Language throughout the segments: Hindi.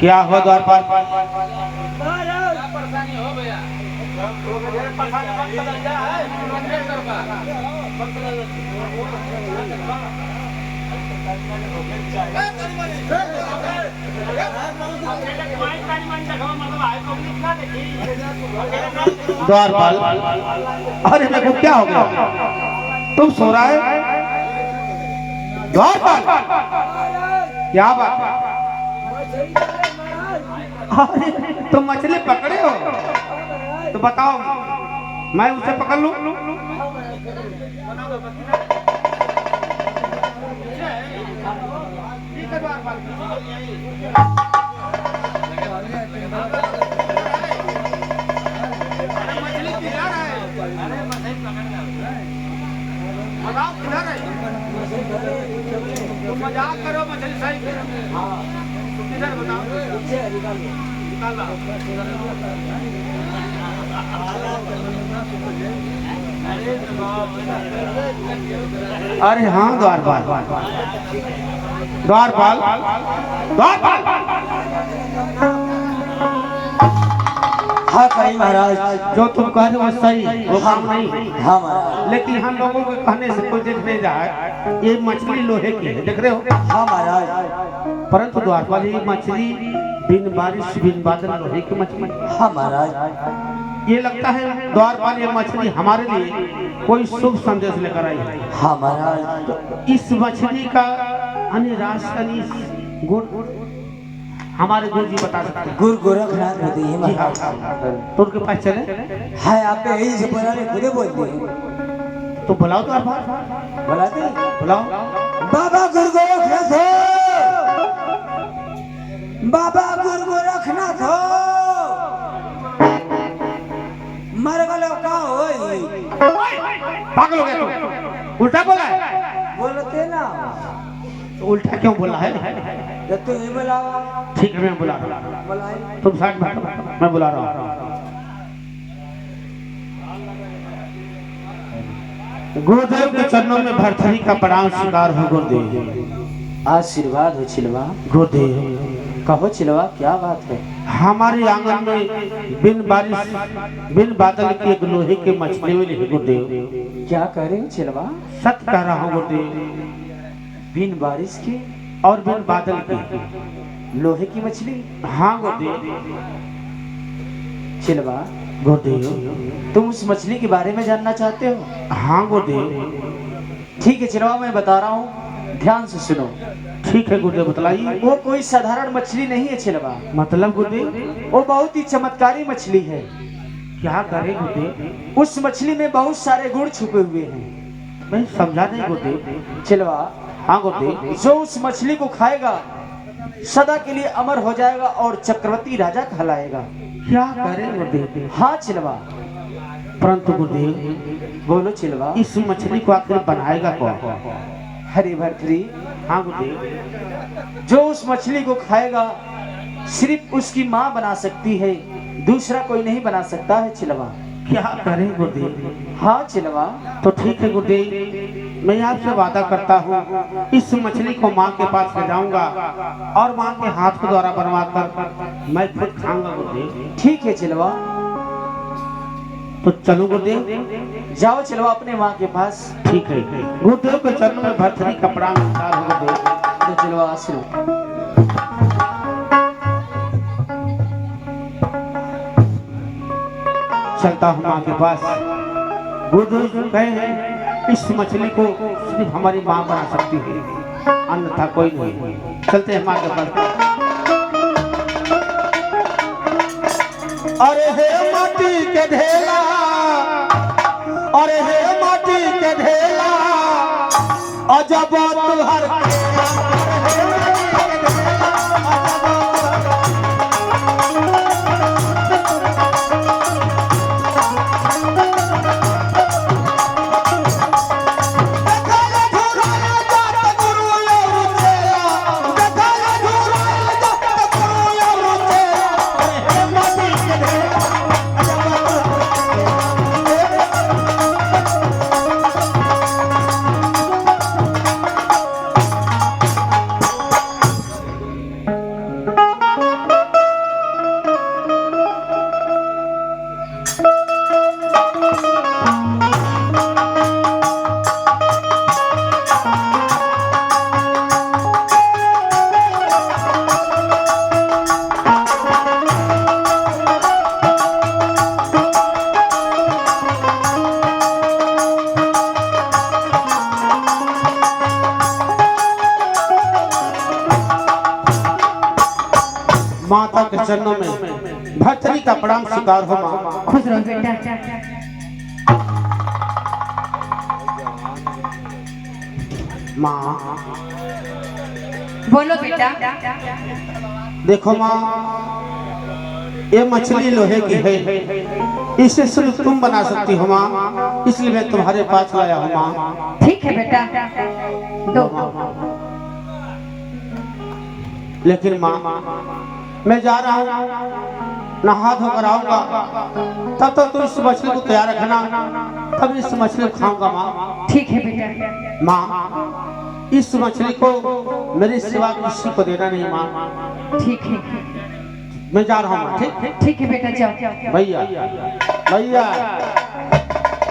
क्या हो द्वारपाल? परेशानी हो भैया द्वारपाल, अरे मेरे को क्या हो गया? तुम सो रहा है? द्वारपाल, क्या बात? अरे तुम मछली पकड़े हो तो बताओ, मैं उसे पकड़ लूं? तुम मजाक करो, मछली सही किधर बताओ? अरे हाँ द्वारपाल, द्वारपाल, द्वारपाल। हाँ कहीं महाराज, जो तुम कह रहे हो सही, वो काम नहीं। हाँ महाराज, लेकिन हम लोगों के कहने से कोई देख नहीं रहा है, ये मछली लोहे की है, देख रहे हो? हाँ महाराज, परंतु द्वारपाल ये मछली बिन बारिश बिन बादल लोहे की मछली। हाँ महाराज, ये लगता है द्वारपाल ये मछली हमारे लिए कोई शुभ संदेश लेकर आई है। हाँ महाराज, तो इस मछली का गुण हमारे गुरु जी बता सकते हैं। गुरु गोरखनाथ होते हैं जी हाँ, महाराज। तो उनके पास चले। है आप यही से बोला नहीं, खुदे बोलते हैं। तो बुलाओ द्वारपाल, बुलाते हैं? बुलाओ। बाबा गुरु गोरखनाथ हो, बाबा गुरु गोरखनाथ हो, मर गलो का होई? पागल हो गया तू, उल्टा बोला है। बोलते ना, तो उल्टा क्यों बोला है? जब तू ही बुलावा। ठीक है मैं बुला रहा हूँ, बुलाए। तुम साथ बैठो, मैं बुला रहा हूँ। गुरुदेव के चरणों में भरथरी का प्रणाम स्वीकार हो गुरुदेव। आशीर्वाद हो चिलवा। गुरुदेव कहो चिलवा, क्या बात है? हमारे आंगन में बिन बारिश बिन बादल की एक लोहे की मछली मिली है गुरुदेव। क्या कह रहे हो चिलवा? सत्य कह रहा हूँ गुरुदेव, बिन बारिश की और बिन बादल की लोहे की मछली। हाँ गुरुदेव। चिलवा, गुरुदेव तुम उस मछली के बारे में जानना चाहते हो? हाँ गुरुदेव। ठीक है चिलवा, मैं बता रहा हूँ, ध्यान से सुनो। ठीक है गुरुदेव, बतलाइए। वो कोई साधारण मछली नहीं है चिलवा, मतलब गुरुदेव? वो बहुत ही चमत्कारी मछली है। क्या करे गुरुदेव? उस मछली में बहुत सारे गुण छुपे हुए हैं। मैं समझा नहीं गुरुदेव। चिलवा, हाँ गुरुदेव। जो उस मछली को खाएगा सदा के लिए अमर हो जाएगा और चक्रवर्ती राजा कहलाएगा। क्या करे गुरुदेव? हाँ चिलवा। परंतु गुरुदेव, बोलो चिलवा। इस मछली को आखिर बनाएगा कौन? हरी भरथरी। हाँ गुरुदेव। जो उस मछली को खाएगा सिर्फ उसकी माँ बना सकती है, दूसरा कोई नहीं बना सकता है चिलवा। क्या करे गुरुदेव? हाँ चिलवा। तो ठीक है गुरुदेव, मैं आपसे वादा करता हूँ इस मछली को माँ के पास ले जाऊंगा और माँ के हाथ के द्वारा बनवा कर मैं खुद खाऊंगा गुरुदेव। ठीक है चिलवा। तो चलो गुरुदेव। जाओ चिलवा अपने माँ के पास। ठीक है। गुरुदेव के चरणों में भरथरी कपड़ा नमस्कार हो गुरुदेव। तो चिलवा आशीर्वाद। चलता हूँ माँ के पास। गुरुदेव कहे हैं इस मछली को सिर्फ हमारी माँ बना सकती है, अन्यथा कोई नहीं। चलते हैं माँ के पास। अरे हे माटी के ढेला, अरे हे माटी के ढेला, अजब तुहर के चरणों में भक्ति का प्रणाम स्वीकार हो माँ। खुश रहो बेटा। माँ बोलो बेटा। देखो माँ, ये मछली लोहे की है, इसे सिर्फ तुम बना सकती हो माँ, इसलिए मैं तुम्हारे पास लाया हूँ माँ। ठीक है बेटा, दो। लेकिन माँ, मैं जा रहा हूँ, नहा धोकर आऊंगा, तब तक तुम इस मछली को तैयार रखना, तब इस मछली को खाऊंगा माँ। ठीक है बेटा। माँ, इस मछली को मेरे सिवा किसी को देना नहीं माँ। ठीक है, मैं जा रहा हूँ। ठीक ठीक है बेटा, जाओ। भैया भैया,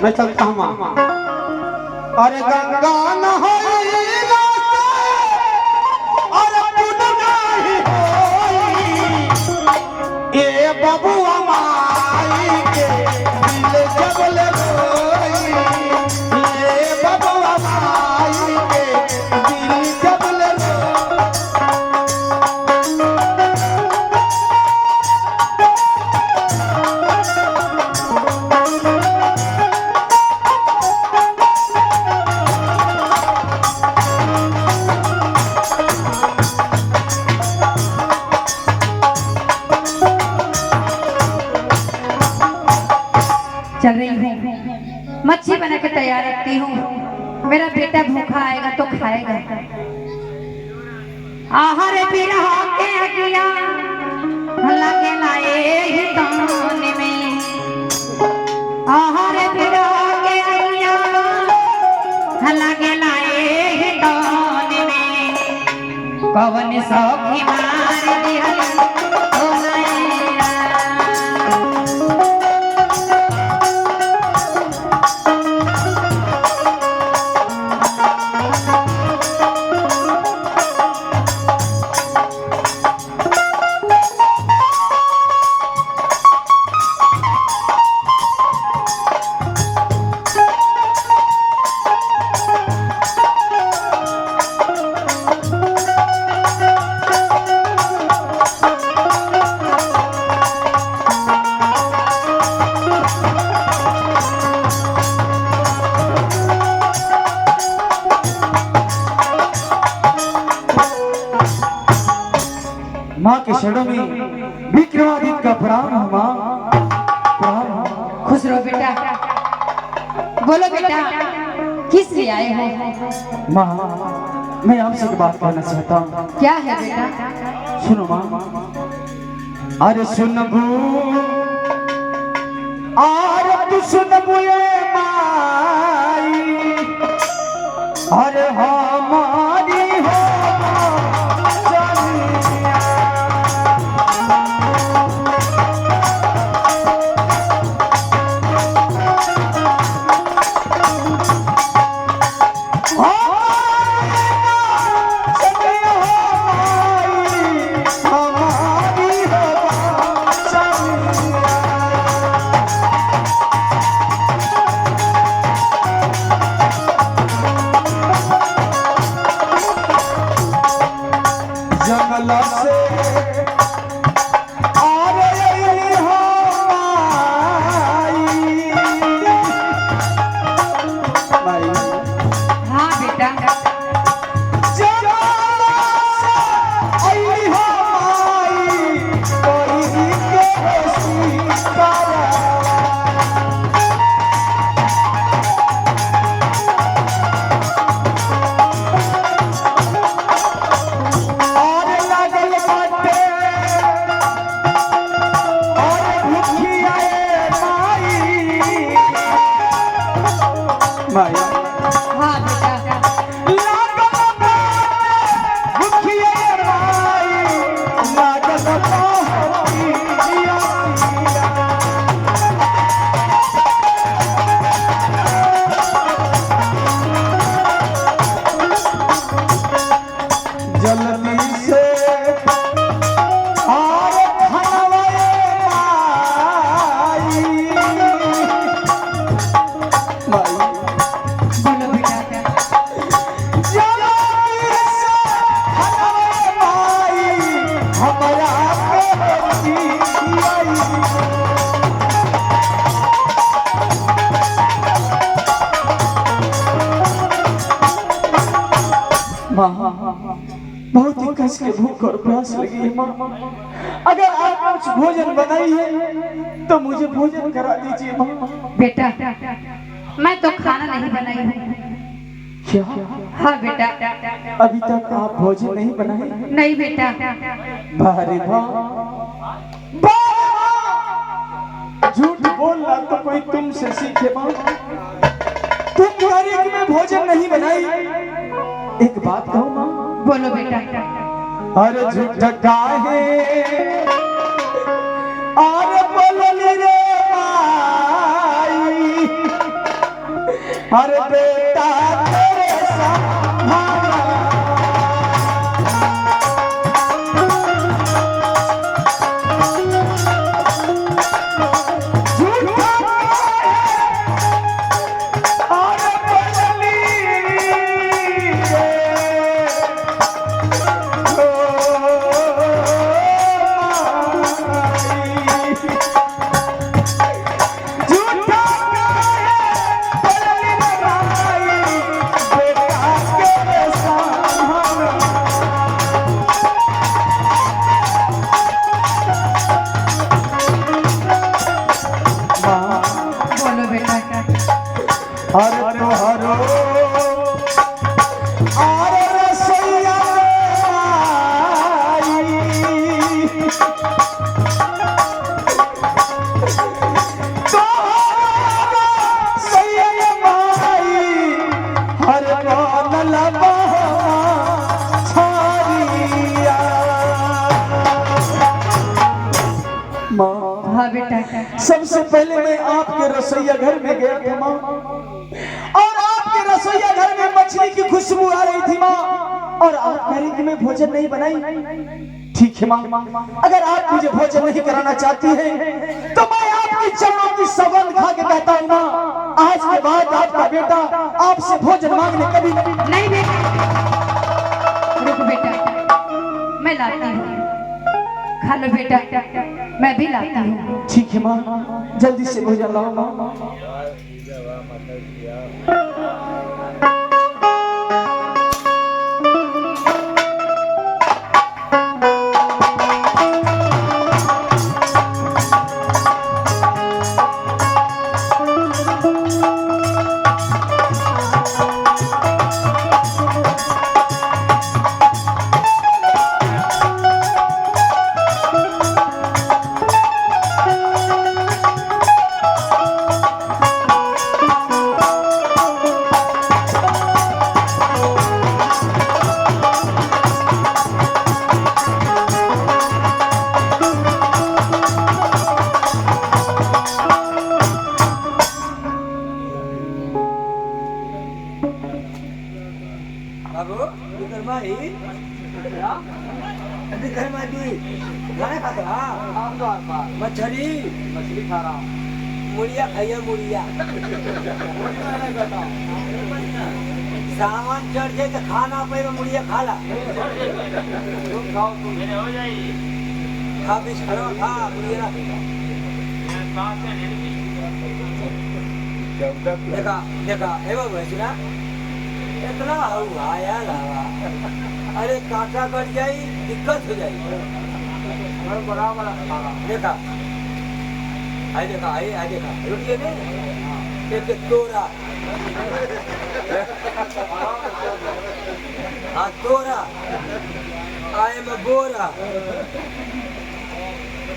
मैं चलता हूँ माँ। अरे गंगा नहाई ये बबुआ माई के दिल जबल रोई, ये बबुआ माई के दिल जबल रोई। चल रही हूँ, मच्छी बना के तैयार रखती हूँ। मेरा बेटा भूखा आएगा तो खाएगा। आहार बिरहा के अगिया लगे लाए ही दान में, आहार बिरहा के अगिया लगे लाए ही दान में, कवन सौखी मार दिहल ओ नैया। माँ के शरणों में विक्रमादित्य का प्रणाम हो माँ, प्रणाम हो। खुश रहो बेटा। बोलो बेटा, किस लिए आए हो? माँ, मैं आपसे एक बात कहना चाहता हूँ। क्या है बेटा? सुनो माँ। अरे सुनबू, अरे तू सुनबू ये माई, अरे हमारी हो चलिया। जंगल से हाँ बेटा। हाँ बेटा। जल्दी से और खनवाए माई। बोलो बेटा। माँ बहुत ही कस के भूख और प्यास लगी है माँ। अगर आप कुछ भोजन बनाई है तो मुझे भोजन करा दीजिए माँ। बेटा मैं तो खाना नहीं बनाई हूँ। क्या? हाँ बेटा। अभी तक आप भोजन नहीं बनाए? नहीं बेटा। बारे माँ, झूठ बोलना तो कोई तुमसे सीखे माँ। तुम तारीख में भोजन नहीं बनाई। एक बात कहो माँ। बोलो बेटा। अरे झूठ काहे अरे बोलनी रे माई, अरे बेटा तेरे संभाला। हर तो हरो और रसोईया आई, तो रसोईया माई हर कौन लबा छारिया। माँ हाँ बेटा। सबसे पहले मैं आपके रसोईया घर में गया था माँ, और आपके रसोईया घर में मछली की खुशबू आ रही थी माँ, और आप कह रही कि मैं भोजन नहीं बनाई। ठीक है माँ, अगर आप मुझे भोजन नहीं कराना चाहती हैं तो मैं आपकी चरणों की सौगंध खा के कहता हूँ माँ, आज के बाद आपका बेटा आपसे भोजन मांगने कभी नहीं बेटा। रुको बेटा मैं लाती हूँ, खा लो बेटा। मैं भी लाती हूँ। ठीक है माँ, जल्दी से भोजन लाओ माँ। मछली मछली खा रहा हूँ। मुड़िया खाइए मुड़िया। सामान चढ़ जाए तो खाना पे मुड़िया खा ला। तुम खाओ तुम हो जाएगी। खा बीच खड़ा खा मुड़िया। देखा देखा ए बाबू ना इतना हुआ यार। अरे कांटा कट जाई दिक्कत हो जाएगी। बराबर देखा आई देखा आई देखा रोटी है नहीं एक तोरा। हाँ तोरा आए में बोरा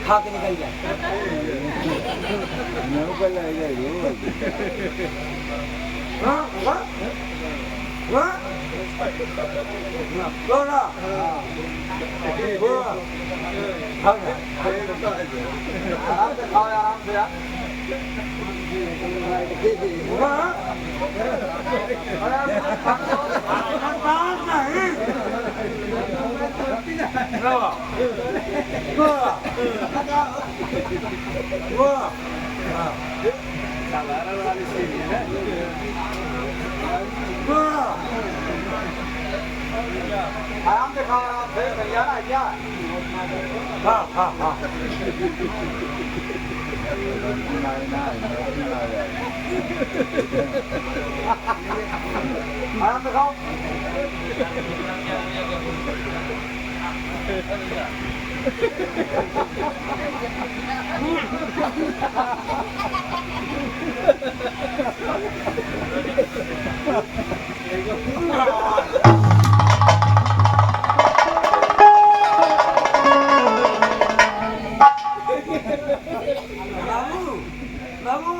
खा के निकल जाए। तोरा आराम से खाओ आराम से यार। आराम से खाओ आराम से भैया ना क्या। हाँ हाँ हाँ आराम से खाओ। बाबू बाबू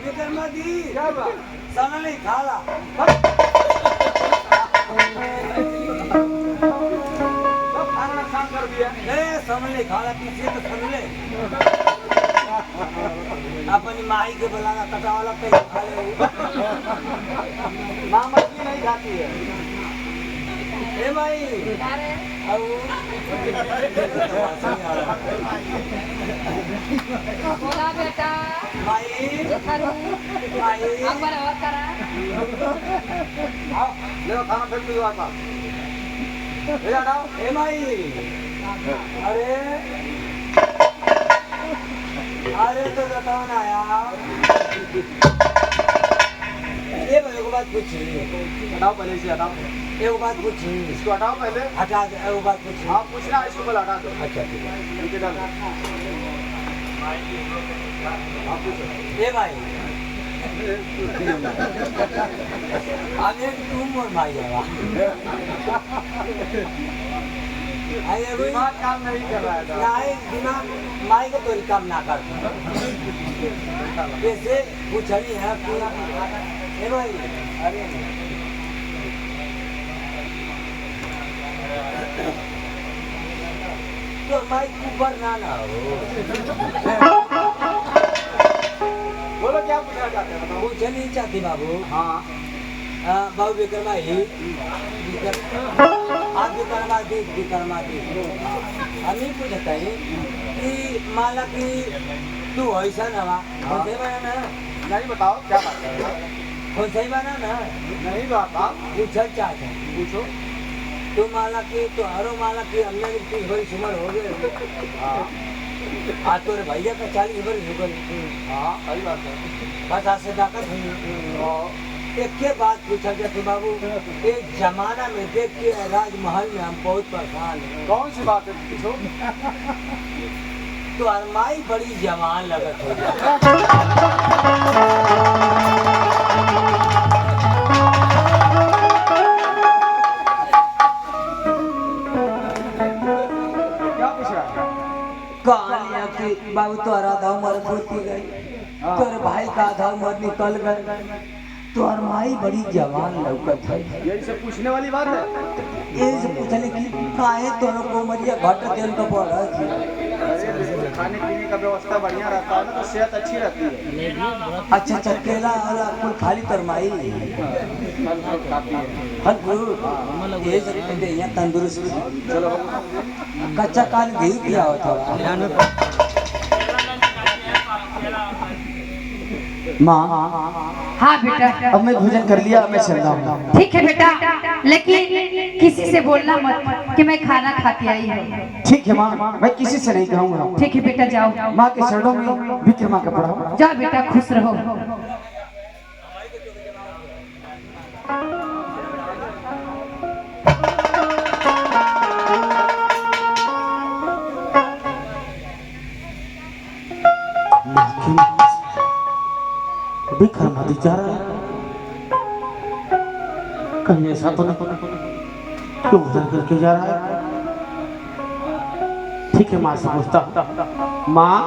विक्रमा दी क्या बात साला नहीं खाला खाना नुकसान कर दिया। समझ ले खाला पीछे तो सुन ले अपनी माई के बुलाना कटा वाला कहीं खा ले माँ मछली नहीं खाती है। ए माई अब बोला बेटा माई करूं माई अब और करा आओ ले खाना फेंक दो आप। ले जाओ। ए माई अरे अरे तो बताओ ना यार ये भाई को बात पूछी हटाओ पहले से हटाओ। एक बात पूछी इसको हटाओ पहले। हटा दे एक बात पूछी आप पूछना इसको पहले हटा दो। अच्छा ठीक है नीचे डालो। आप पूछो। ए भाई अरे तुम और भाई आवा अरे भाई दिमाग काम नहीं कर रहा है। नाई दिमाग माई को तो काम ना करता वैसे पूछनी है पूरा ए भाई अरे तो माई ऊपर ना हो बोलो क्या पूछना चाहते हैं बताओ। पूछे नहीं चाहती बाबू हाँ बाबू विक्रमा ही आप विक्रमा दी हम ही पूछता है कि माला की तू ऐसा नवा कौन सही बना ना नहीं बताओ क्या बात है। कौन सही बना ना नहीं बात आप पूछल चाहते पूछो। तू माला की तो हरो माला की हमने की बड़ी उम्र हो गई हाँ आज तो भैया का 40 वर्ष हो गई हाँ सही बात है। बस आज से ताकत हुई एक के बात पूछा जाते बाबू एक जमाना में देख के राजमहल में हम बहुत परेशान हैं कौन सी बात है पूछो। तो अरमाई बड़ी जवान लगत हो जाए क्या पूछ रहा है। कहानियां कि बाबू तो आधा उम्र होती गई तोरे भाई का आधा उम्र निकल गए तो अरमाई बड़ी जवान लौकत है यही सब पूछने वाली बात है। ये से पूछने की काहे दोनों को मरिया घट तेल का बढ़ा थी अरे खाने पीने का व्यवस्था बढ़िया रहता है ना तो सेहत अच्छी रहती है। अच्छा अच्छा केला वाला कुल खाली तरमाई फल फल खाती है। हल्कू ये सब कहते हैं तंदुरुस्त चलो कच्चा कान घी किया होता माँ हाँ बेटा अब मैं भोजन कर लिया मैं चल रहा हूँ। ठीक है बेटा लेकिन किसी से बोलना मत कि मैं खाना खाती आई हूँ। ठीक है माँ मैं किसी से नहीं कहूँगा। ठीक है बेटा जाओ माँ के चरणों में विक्रमा का पढ़ाओ। जाओ बेटा खुश रहो। विक्रमा दी जा रहा है कहीं ऐसा तो नहीं क्यों उधर करके जा रहा है। ठीक है माँ से पूछता हूँ। माँ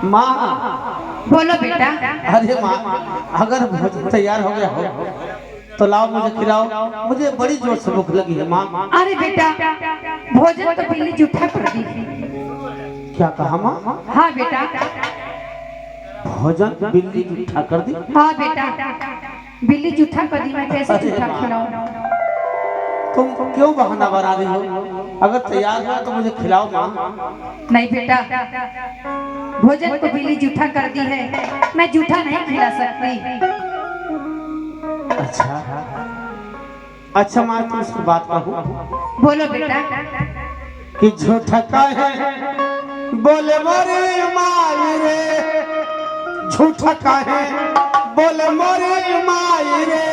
माँ बोलो बेटा अरे माँ अगर भोजन तैयार हो गया हो तो लाओ मुझे खिलाओ मुझे बड़ी जोर से भूख लगी है माँ। अरे बेटा भोजन तो बिल्ली जूठा कर दी। क्या कहा माँ। हाँ बेटा भोजन बिल्ली जूठा कर दी। हाँ बेटा बिल्ली जूठा कर दी। मैं कैसे जूठा खिलाऊं। तुम क्यों बहाना बना रही हो। अगर तैयार हुआ तो मुझे खिलाओ माँ। नहीं बेटा भोजन को बिल्ली जूठा कर दी है मैं जूठा नहीं खिला सकती। अच्छा अच्छा माँ तुम इसकी बात कहूँ बोलो बेटा कि झूठा का है बोले मोरी माई रे झूठा काहे बोले मोरी माई रे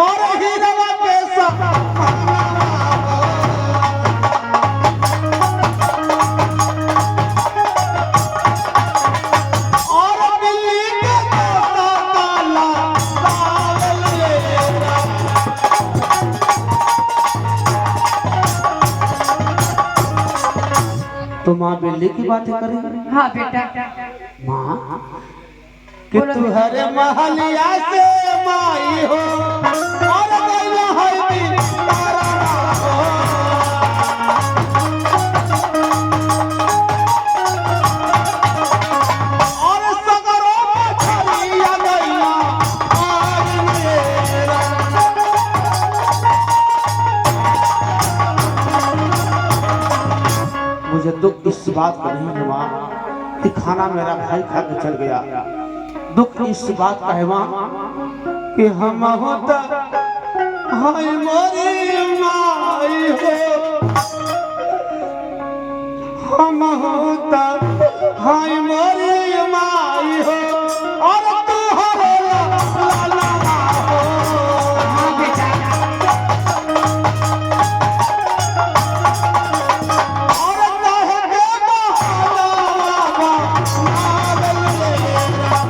और हीरवा के सब तो माँ बिल्ली की बातें करें। हाँ बेटा। माँ कि तू हरे महलिया से माई हो और गैया है भी तारा हो। और सगरों में छलिया गैया आज मेरा। मुझे दुख इस बात का नहीं है माँ कि खाना मेरा भाई खा के चल गया। दुख इस बात का है माँ कि हम होता हाय मोरी माई हो हम होता हाय मोरी माई हो और तू हरे लाला हो। हाँ बेटा। और कहे के बहावा नागल मेरा।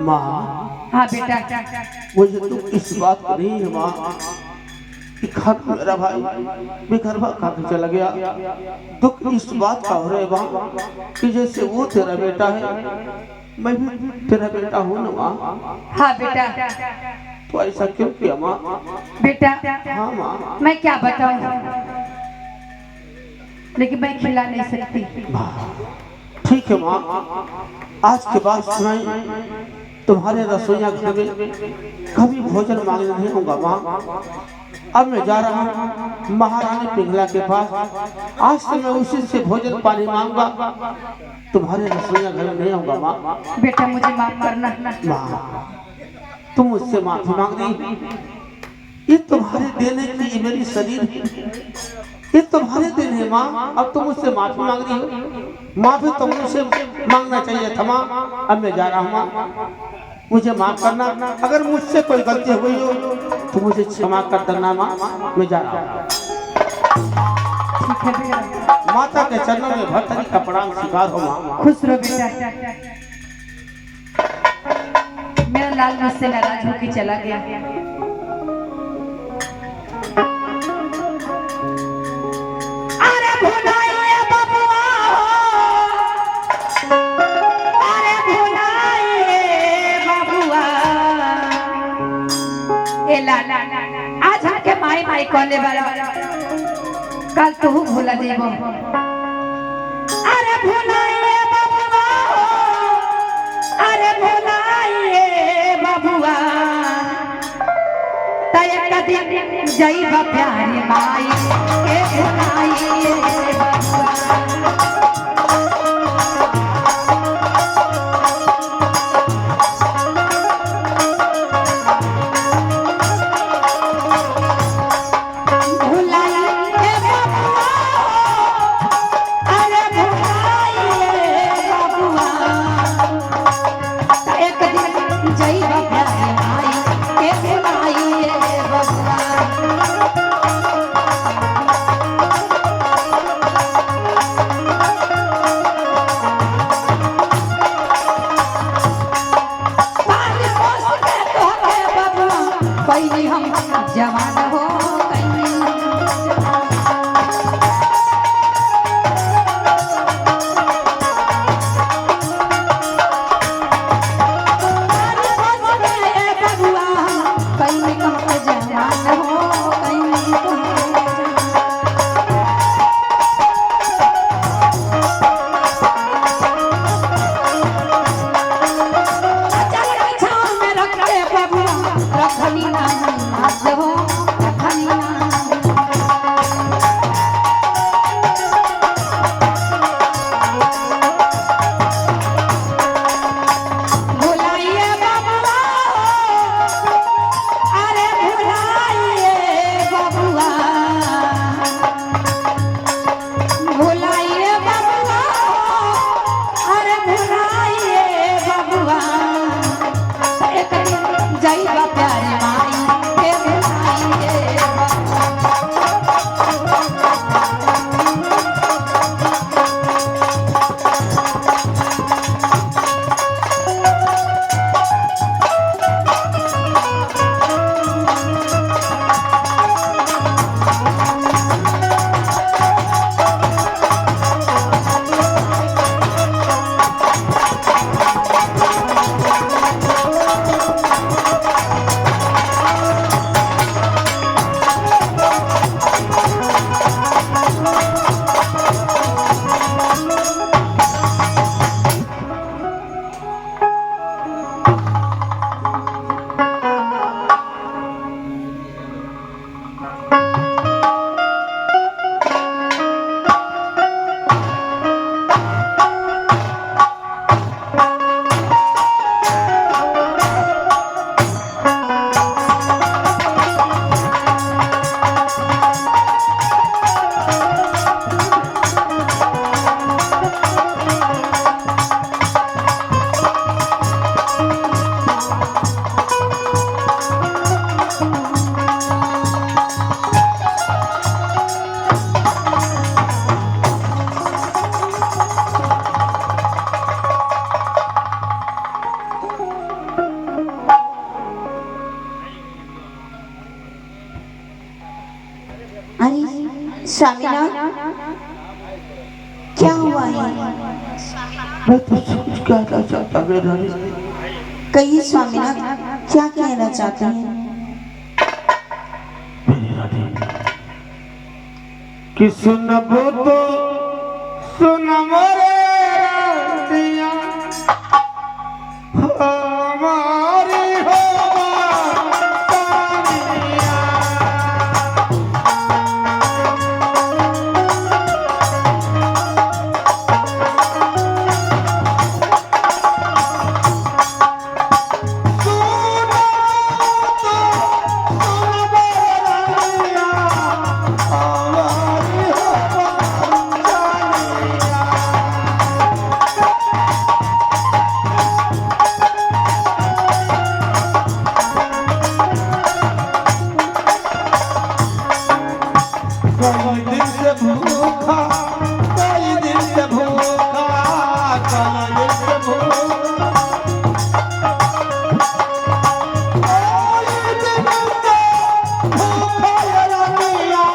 माँ हाँ बेटा। मुझे तो इस बात को नहीं है माँ कि खाना मेरा भाई बेघरवा खा के चला गया। दुख इस बात का हो रहा है माँ कि जैसे वो तेरा बेटा है मैं भी तेरा बेटा हूँ ना माँ। हाँ बेटा। तो ऐसा क्यों किया माँ? बेटा हाँ माँ। मैं क्या बताऊं, लेकिन मैं खिला नहीं सकती। ठीक है माँ, आज के बाद सुनाई तुम्हारे रसोईया घर में कभी भोजन मांगने नहीं होगा माँ। अब मैं जा रहा हूँ महारानी पिंगला के पास। आज से मैं उसी से भोजन पानी मांगूंगा, तुम्हारे रसोईया घर में नहीं होगा माँ। बेटा मुझे माफ करना। माँ तुम मुझसे माफी मांग दी, ये तुम्हारे देने की ये मेरी शरीर ये तुम्हारे दिन है माँ। अब तुम मुझसे माफी मांग रही हो, माफी तो मुझसे मांगना चाहिए था माँ। अब मैं जा रहा हूँ माँ, मुझे माफ करना। अगर मुझसे कोई गलती हुई हो तो मुझे क्षमा कर देना माँ। मैं जा रहा हूँ। ठीक है बेटा। माता के चरणों में भक्ति का प्रणाम स्वीकार हो माँ। खुश रहो बेटा। मेरा लाल मुझसे नाराज होकर चला गया। अरे भुलाइए बबुआ हो, अरे भुलाइए बबुआ। ए लाला आज हमके माई माई कहले वाला, कल तू भूला देबो। अरे भुलाइए बबुआ हो, अरे भुलाइए बबुआ। तय कदी जइबा प्यारी माई के भुलाइए बबुआ। स्वामीनाथ क्या हुआ है? मैं तो कुछ कहना चाहता हूँ रानी। कहिए स्वामीनाथ, क्या कहना चाहते हैं? मेरी रानी कि सुनबो तो सुन मोरे रातिया हमारी हो तानिया। कई दिन से भूखा, कई दिन से भूखा, कई दिन से भूखा, कई दिन से भूखा ये रानिया,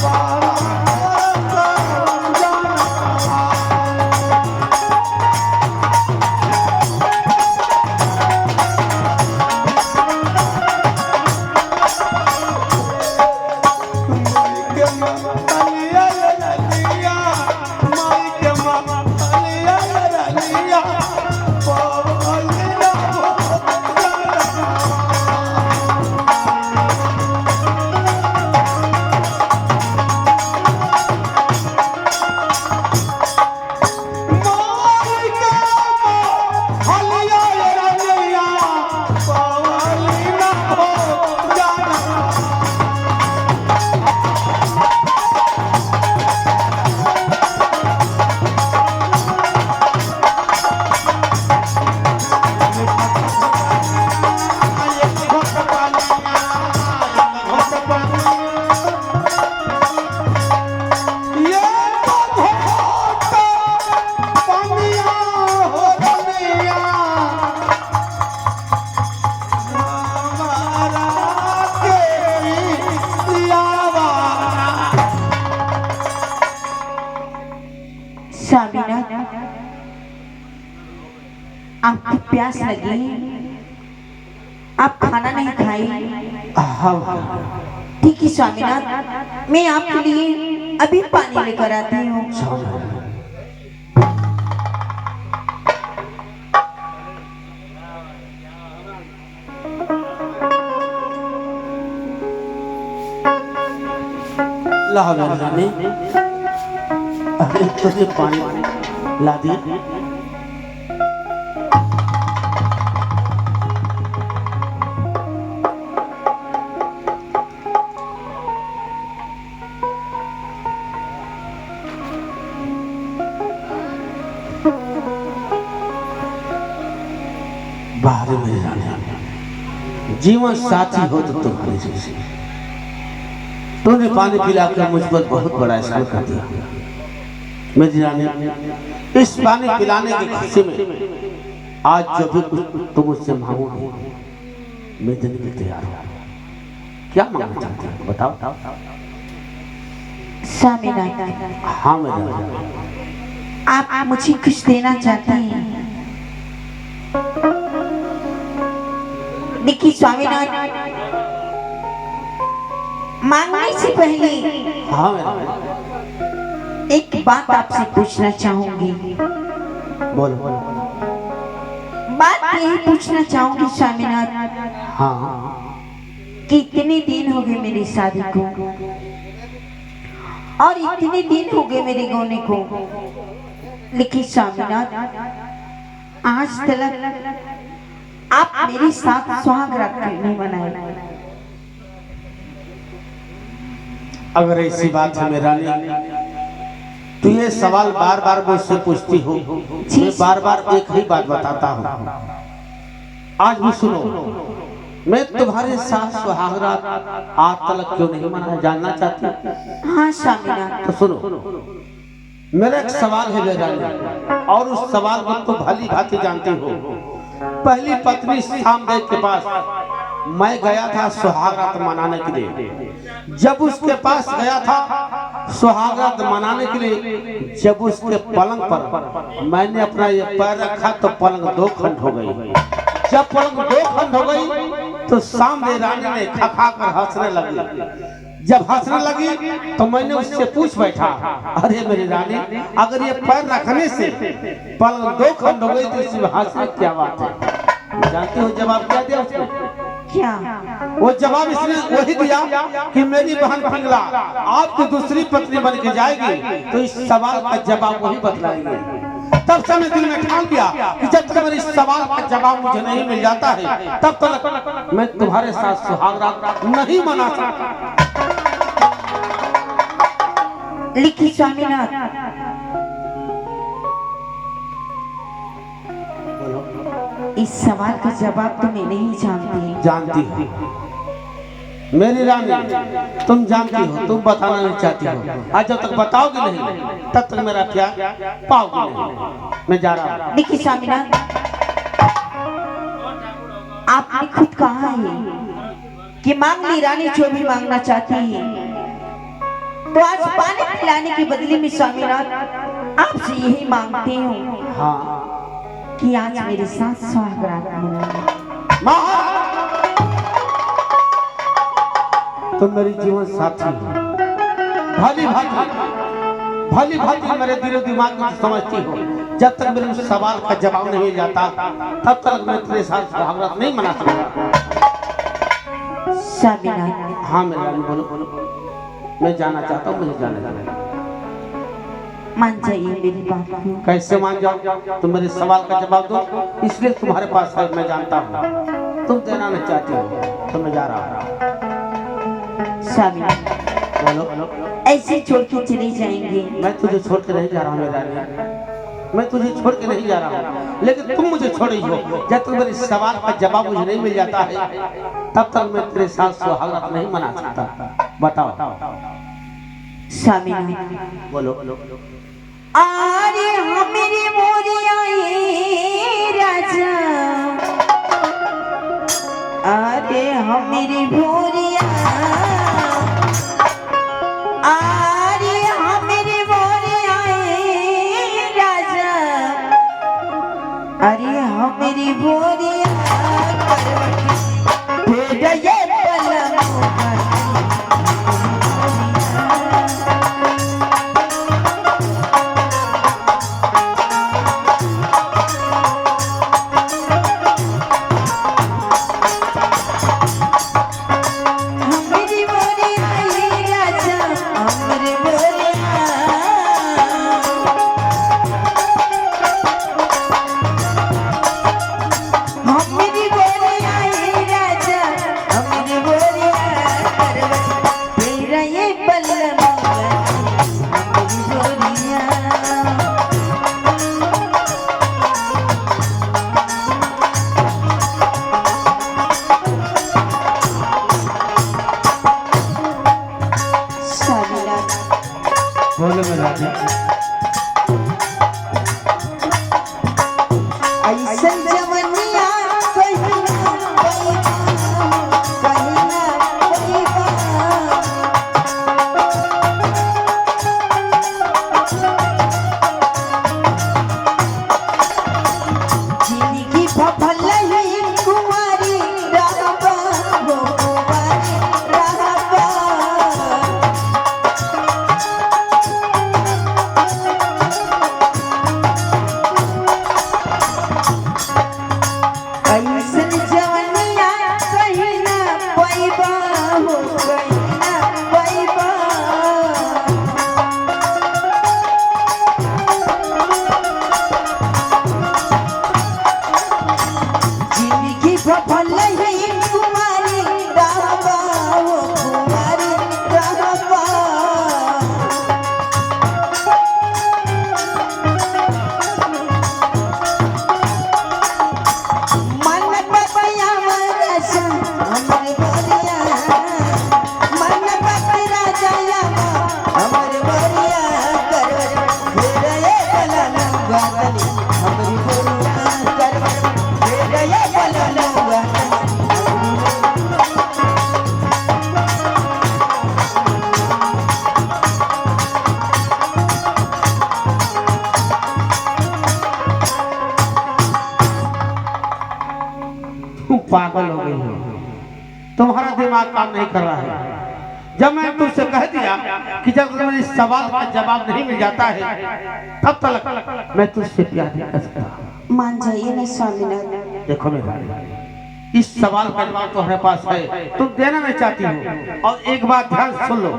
बारा जाना। स्वामीनाथ आपको प्यास लगी, आप खाना नहीं खाई? ठीक है स्वामीनाथ, मैं आपके लिए अभी पानी लेकर आती हूँ। ला रानी, अरे तुझे पानी ला दिया। बाहर में जाने जीवन साथी हो तो तुम्हारे जैसे। तूने पानी पिलाकर मुझ पर बहुत बड़ा एहसान कर दिया। मेरी रानी, इस पानी पिलाने की खुशी में आज जो भी कुछ तुम मुझसे मांगोगे मैं देने के तैयार हूँ। क्या मांगना चाहते हो बताओ। स्वामीनाथ, हाँ मेरी रानी, आप मुझे कुछ देना चाहते हैं? देखिए स्वामीनाथ, मांगने से पहले हाँ मेरी रानी, एक बात आपसे पूछना चाहूंगी। बोलो बोलो। बात यही पूछना चाहूंगी स्वामीनाथ हाँ कि इतने दिन हो गए मेरी शादी को और इतने दिन हो गए मेरे गोने को, लेकिन स्वामीनाथ आज तक आप मेरे साथ सुहाग रात नहीं मनाए। अगर ऐसी बात है मेरी रानी, तो ये सवाल बार बार मुझसे पूछती हो, मैं बार बार एक ही बात बताता हूँ। आज भी सुनो, मैं तुम्हारे साथ सुहाग रात आज तक क्यों नहीं मनाया जानना चाहती? हाँ स्वामीनाथ। तो सुनो, मेरा एक सवाल है मेरी रानी, और उस सवाल को तो भली भांति जानती हो। पहली पत्नी सामदेव के पास मैं गया था सुहागरात मनाने के लिए। जब उसके पास गया था सुहागरात मनाने के लिए, जब उसके पलंग पर मैंने अपना ये पैर रखा तो पलंग दो खंड हो गई। जब पलंग दो खंड हो गई तो सामने रानी ने खखा कर हंसने लगी। जब हंसने लगी तो मैंने उससे पूछ बैठा, अरे मेरी रानी, अगर ये पैर रखने से पलंग दो खंड हो गई तो इसमें हंसने क्या बात है? जानती हो जवाब क्या दिया उसने? क्या? वो जवाब इसने वही दिया कि मेरी बहन पिंगला आपकी दूसरी पत्नी बन के जाएगी तो इस सवाल का जवाब वही बतलाएंगे। तब से मैं दिल में ठान लिया कि जब तक मेरे इस सवाल का जवाब मुझे नहीं मिल जाता है तब तक मैं तुम्हारे साथ सुहागरात नहीं मना सकता। लिखी स्वामीनाथ, इस सवाल का जवाब तो मैं नहीं जानती। जानती हो मेरी रानी, तुम जानती हो, तुम बताना नहीं चाहती हो। आज जब तक बताओगी नहीं तब तक मेरा प्यार पाओगी नहीं। मैं जा रहा हूँ। देखिए स्वामीनाथ, आपने खुद कहा है कि मांग ली रानी जो भी मांगना चाहती है, तो आज पानी पिलाने के बदले में स्वामीनाथ आपसे यही मांगती हूँ हाँ कि आज मेरे साथ सुहागरात मनाएं। तुम मेरी जीवन साथी हो, भली भांति मेरे दिलो दिमाग में समझती हो। जब तक मेरे उस सवाल का जवाब नहीं मिल जाता तब तक मैं तेरे साथ सुहागरात नहीं मना सकता। स्वामीनाथ, हाँ मेरी रानी, बोलो। मैं जाना चाहता हूँ, मुझे जाना। मान जाइए मेरी बात को। कैसे मान जाओ? तुम मेरे सवाल का जवाब दो, इसलिए तुम्हारे पास है, मैं जानता हूँ। तुम देना नहीं चाहती हो तो मैं जा रहा हूँ। स्वामीनाथ, बोलो। ऐसे छोड़ के चले जाएंगे? मैं तुझे छोड़ के नहीं जा रहा हूँ मेरी रानी, मैं तुझे छोड़ के नहीं जा रहा हूँ, लेकिन तुम मुझे छोड़ी हो। जब तक मेरे सवाल का जवाब मुझे नहीं मिल जाता है तब तक मैं तेरे साथ सुहागरात नहीं मना सकता। बताओ। स्वामीनाथ, बोलो। अरे मेरी मोरिया राजा, अरे मेरी मोरिया, अरे मेरी मोरिया राजा, अरे मेरी मोरिया फिर ये बोलो मेरे राजा। ऐसन जवनिया कहीं ना जिंदगी फफल ही कुंवारी रहबा, वो कुंवारी रहबा। ऐसन पागल हो गई हो, तुम्हारा दिमाग काम नहीं कर रहा है। जब मैं तुमसे कह दिया कि जब तुम्हें इस सवाल का जवाब नहीं मिल जाता है तब तक मैं तुझसे प्यार नहीं कर सकता। मान जाइए ना स्वामीनाथ। देखो मेरा, इस सवाल का जवाब तुम्हारे पास है, तुम देना नहीं चाहती हो। और एक बात ध्यान से सुन लो,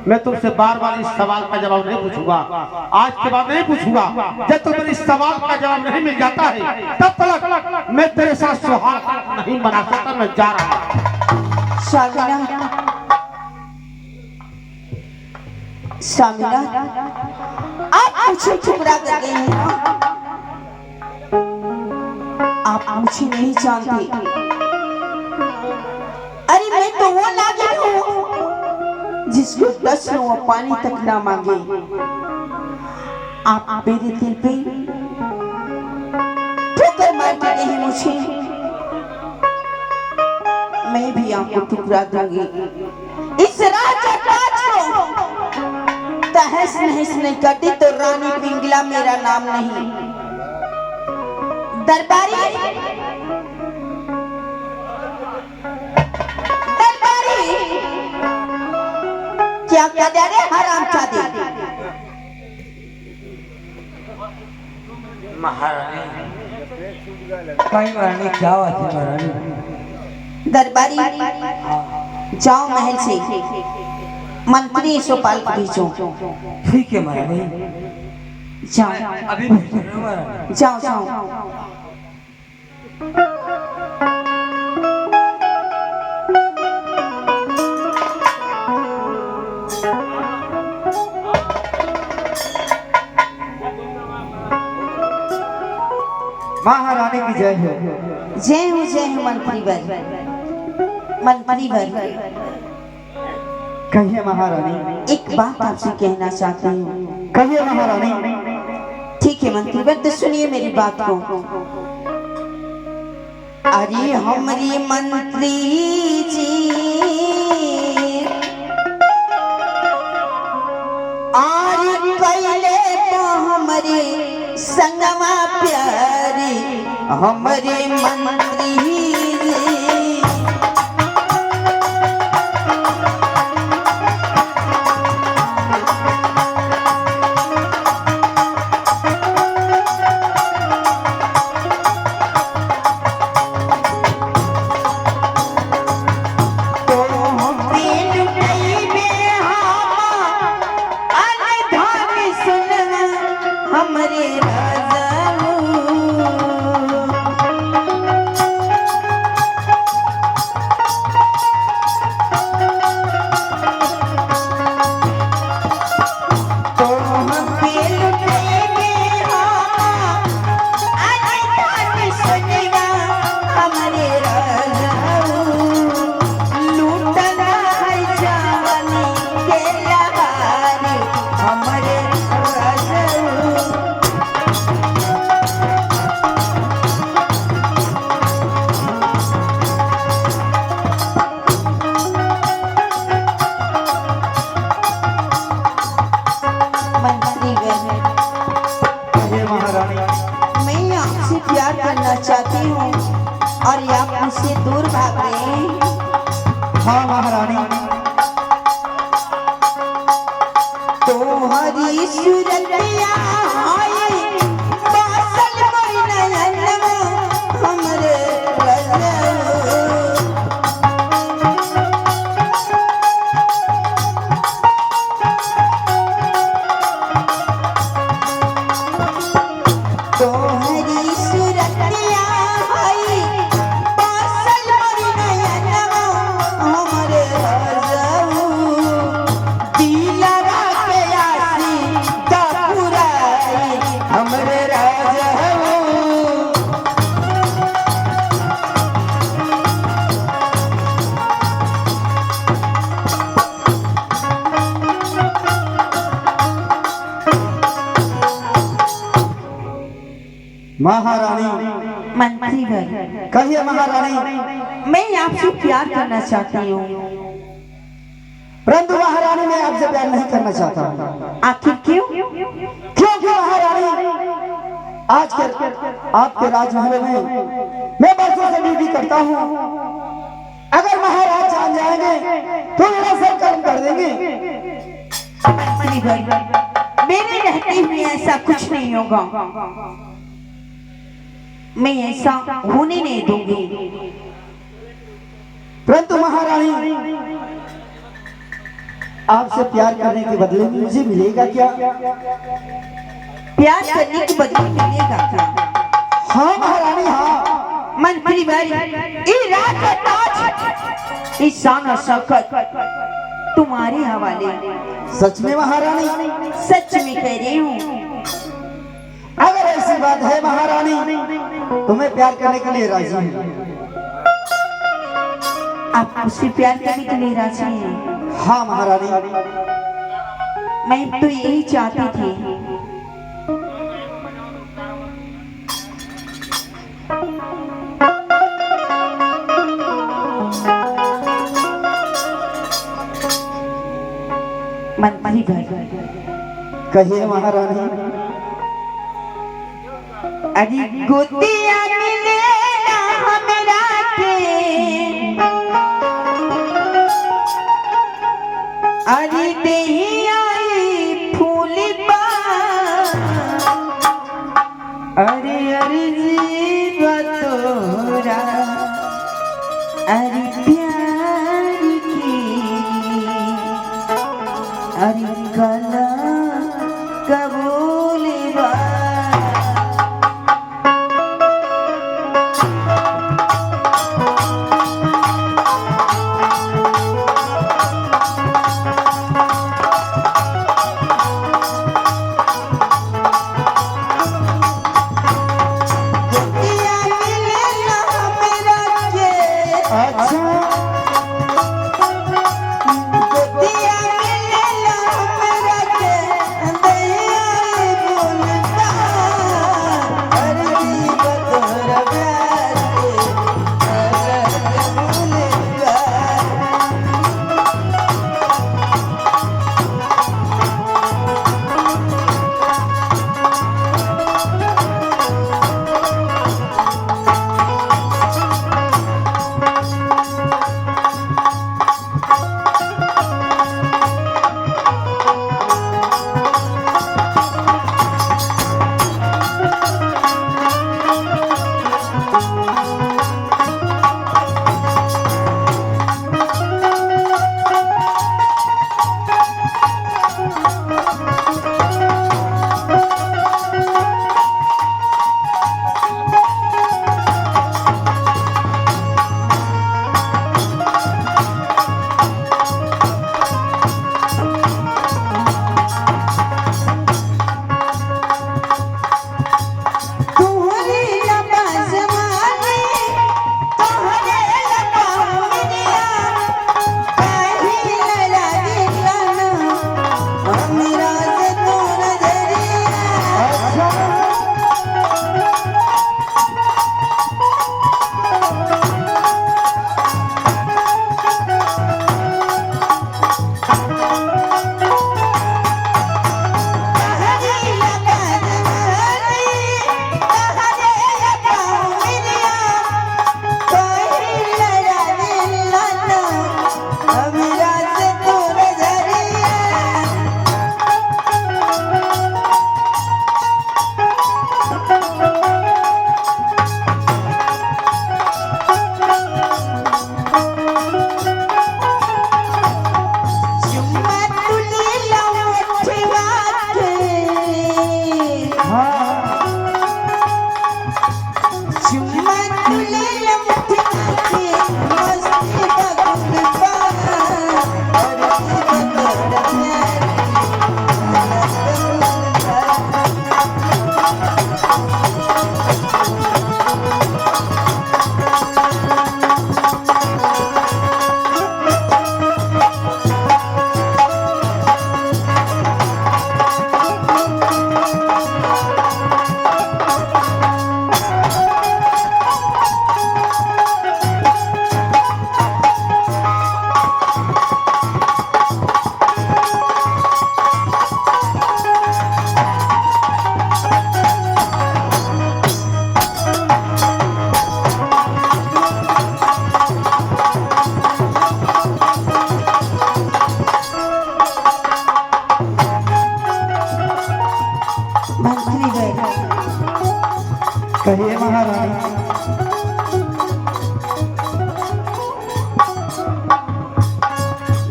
मैं तुमसे बार बार इस सवाल का जवाब नहीं पूछूंगा, आज के बाद नहीं पूछूंगा। जब तुम्हें इस सवाल का जवाब नहीं मिल जाता है तब तक मैं तेरे साथ सुहाग नहीं बना सकता। मैं जा रहा हूं। स्वामीनाथ, स्वामीनाथ, आप मुझे ठुकरा कर गए हैं ना? आप मुझे नहीं जानते। अरे मैं तो वो नागिन हूँ जिसको 10 लोग पानी तक ना मांगे। आप मेरे दिल पे ठोकर मारते नहीं मुझे, मैं भी आपको ठुकरा दूंगी। इस राजा काज को तहस नहस नहीं करती तो रानी पिंगला मेरा नाम नहीं। दरबारी, दरबारी, क्या क्या दे रहे हरामजादे? महारानी कहीं महारानी क्या बात है महारानी? दरबारी, जाओ महल से मंत्री सोपाल को भेजो। ठीक है महारानी, जाओ अभी भेज रहे हो महारानी। जाओ जाओ। महारानी की जय हो। जय हो जय हो मंत्री वर, मंत्री वर। कहिए महारानी। एक बात आपसे कहना चाहती हूँ। कहिए महारानी। ठीक है मंत्री वर, तो सुनिए मेरी बात को। अरे हमारी मंत्री जी, आज पहले तो हमारे संगमा प्यारे हमारे मंत्री जी। चाहती हूँ और ये आप मुझसे दूर भाग रहे हैं। हाँ महारानी। तुम्हारी सूरतिया आई बासल कोई नयन हमरे महारानी। मंत्री भर, कहिए महारानी। मैं आपसे प्यार करना चाहती हूँ। परंतु महारानी मैं आपसे प्यार नहीं करना चाहता। आखिर क्यों? क्योंकि महारानी आज के आपके राजमहल में मैं बरसों से ड्यूटी करता हूँ। अगर महाराज जान जाएंगे तो मेरा सर कर्म कर देंगे। मंत्री भाई, मेरे रहते हुए ऐसा कुछ नहीं होगा। मैं ऐसा होने नहीं दूंगी। परंतु महारानी, आपसे प्यार करने के बदले में मुझे मिलेगा क्या? प्यार करने के बदले मिलेगा क्या? हाँ महारानी, हाँ। मंत्री भाई, ये राज का ताज, ये शान और शौकत तुम्हारे हवाले। सच में महारानी? सच में कह रही हूँ। अगर ऐसी बात है महारानी तो मैं प्यार करने के लिए राजी हूँ। आप मुझसे प्यार करने के लिए राजी हैं? हाँ महारानी। मैं तो यही चाहती थी। मंत्री भाई, कहिए महारानी। अरे गोतिया मिले ना हमरा के, अरे देही आई फूल बा, अरे अरे जीवा तोरा, अरे प्यार की, अरे कला कबूल बा।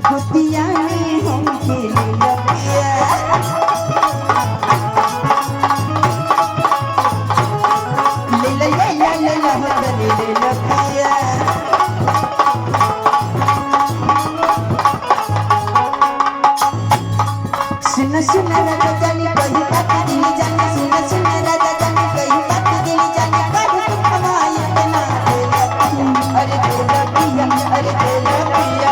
गोतिया में हमके ले लपिया सुन सुन राजा जानी कही बात दिली जानी सुन सुन राजा जानी कही बात दिली जानी कभी तुम हमारे इतना अरे गोतिया गोतिया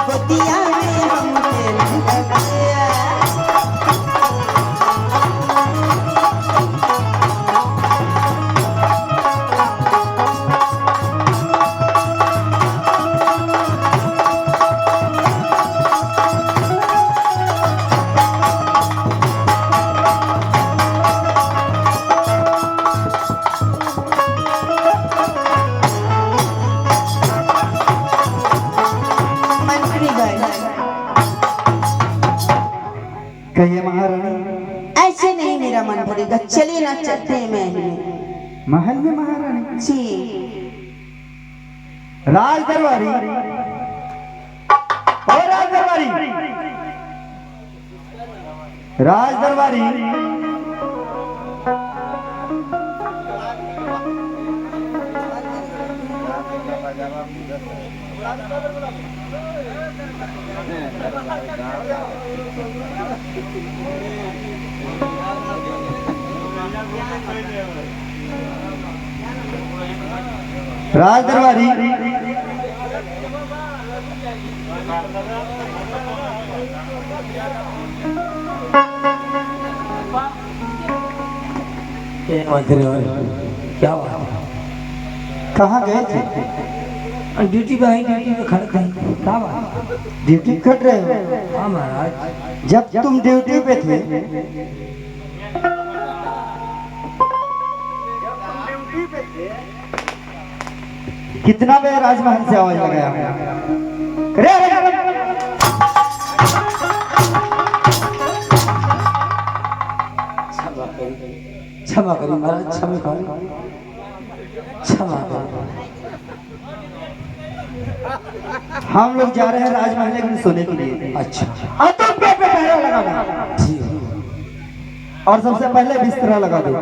गोतिया में हमके लपिया कहिए महारानी। ऐसे नहीं मेरा मन भरेगा, चलिए ना चलते हैं महल में। महल में महारानी? जी। राज दरबारी और राज दरबारी, राज दरबारी, राज दरबारी, क्या बात है? कहाँ गए थे? ड्यूटी पे आई, ड्यूटी पे खड़े थे। क्या बात है? ड्यूटी कट रहे हो? हाँ महाराज। जब तुम ड्यूटी पे थे कितना बजे राजमहल से आवाज लगाया? रे रे रे। क्षमा करी महाराज, क्षमा करी, क्षमा करी। हम लोग जा रहे हैं राजमहल में सोने के लिए। अच्छा और तुम पे पहरा लगा दो जी। और सबसे पहले बिस्तरा लगा दो।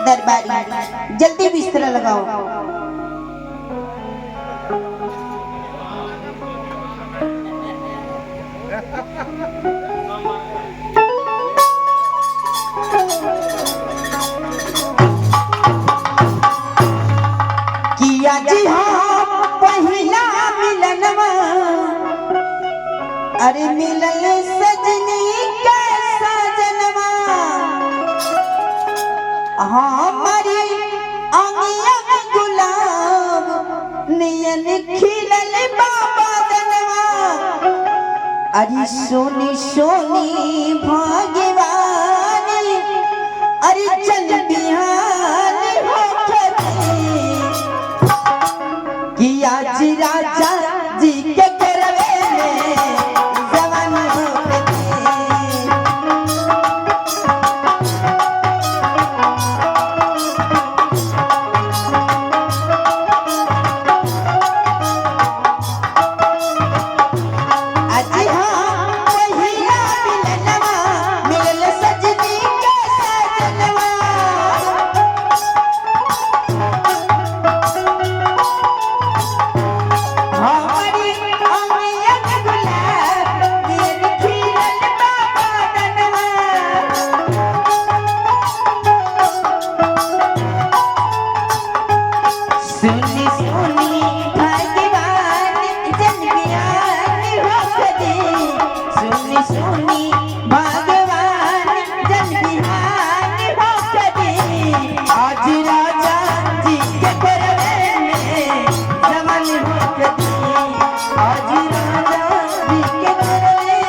दरबारी जल्दी बिस्तरा लगाओ। किया जी हाँ पहला मिलनवा, अरे मिलल सजनी का सजनवा, हमारी अंगिया गुलाब नियन खिलल बाबा दनवा, अरे सोनी सोनी भाग्यवानी, अरे चल बिहान हो कि आज राजा जी के करवे में जवान होते। आज हाँ पहिला मिलनवा, मिलल सजनी के सजनवा, हमारी अंगिया गुलाब नियन खिलल बाबा दनवा, सुनी सुनी भाग्यवान जन बिहान होखदी, सुनी सुनी भाग्यवान जन बिहान होखदी, आज राजा जी के करवे में जवान होखदी, आज राजा जी के करवे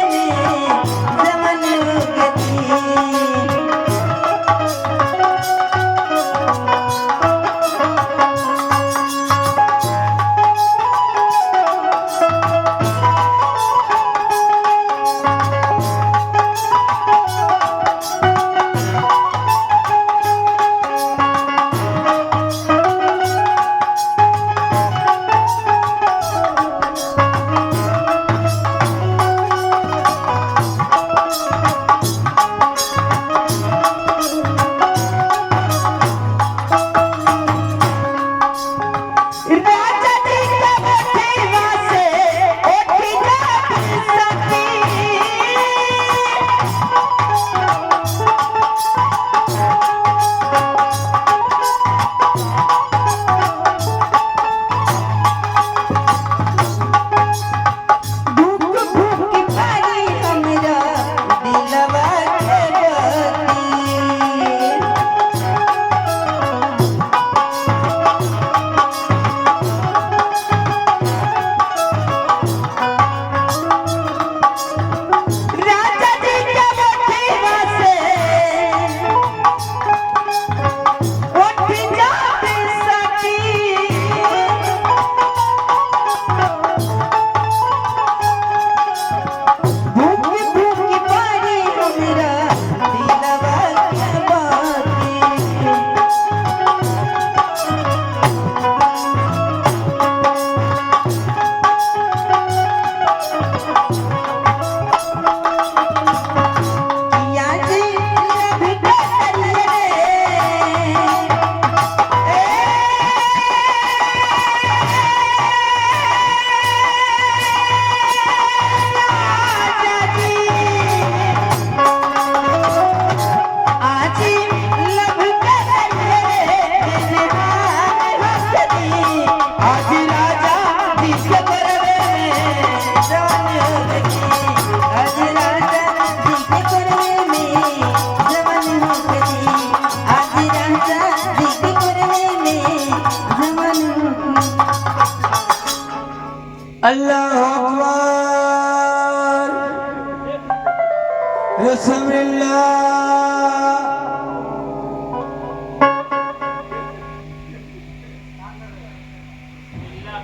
रसमिल्ला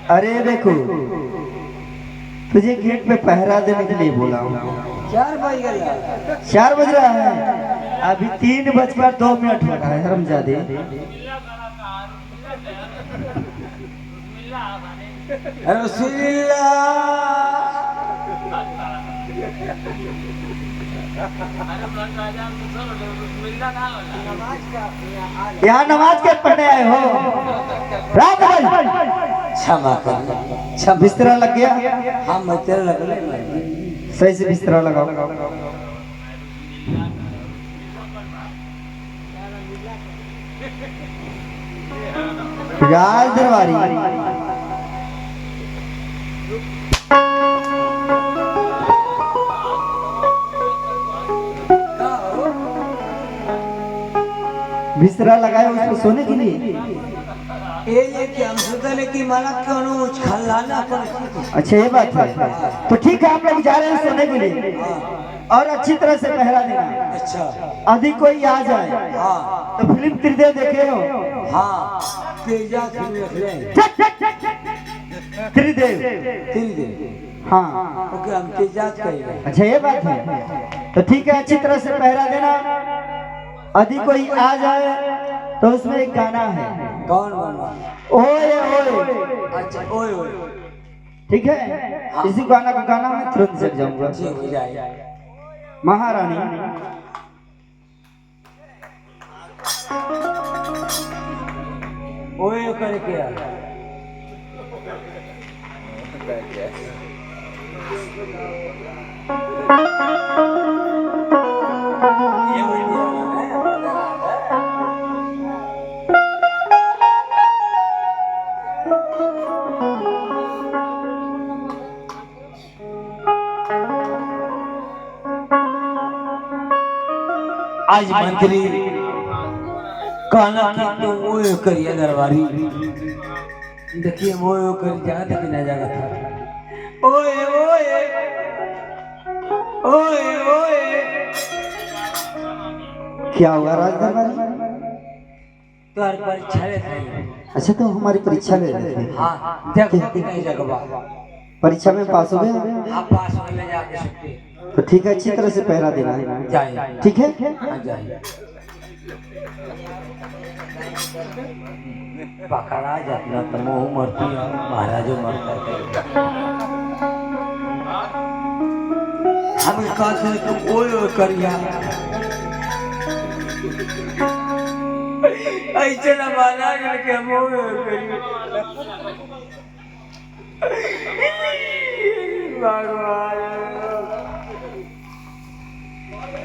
अरे देखो तुझे गेट पे पहरा देने के लिए बोला हूँ। 4 बज गया 4 बज रहा है, अभी 3:02 हो रहा है हरमजादे। रसमिल्ला यहाँ नमाज के पढ़ने आए हो? रात भर क्षमा कर बिस्तरा लग गया? हम तेरे लगले सही से बिस्तरा लगाओ। राज दरबारी बिस्तरा लगाए उसको सोने के लिए। ये कि हम सोचले कि मला कोनो खल्लाना पर। अच्छा ये बात है, तो ठीक है हम लोग जा रहे हैं सोने के लिए और अच्छी तरह से पहरा देना। अच्छा अधिक कोई आ जाए हाँ तो फिल्म त्रिदेव देखे हो? हाँ तेजा फिल्म देख ले त्रिदेव तेज हाँ। ओके हम तेजा कहेंगे। अच्छा ये बात है, तो ठीक है अच्छी तरह से पहरा देना। अधिक कोई आ जाए तो उसमें एक गाना है, कौन बना? ओए ओए। अच्छा ओए ओए ठीक है, इसी गाना को गाना मैं तुरंत सीख जाऊंगा। ठीक हो जाए। महारानी ओए करके आ ये वीडियो आज मंत्री काला की तो वो करिए दरबारी देखिए वो कर जा तक ना जागा था। ओए ओए ओए ओए क्या हुआ राज दरबारी? तुम्हारी परीक्षा ले रही। अच्छा तो हमारी परीक्षा ले रहे थे। हाँ देखो कि नहीं जगवा परीक्षा में पास हो गए? आप पास में ले जाके सकते तो ठीक है अच्छी तरह से पहरा देना है, जाइए ठीक है? हाँ जाइए पकड़ा जाता तो मोह मरती है महाराजो मरता है। हम कहते हैं तुम ओए करिया ऐसे ना माना करके मोह करिए भगवान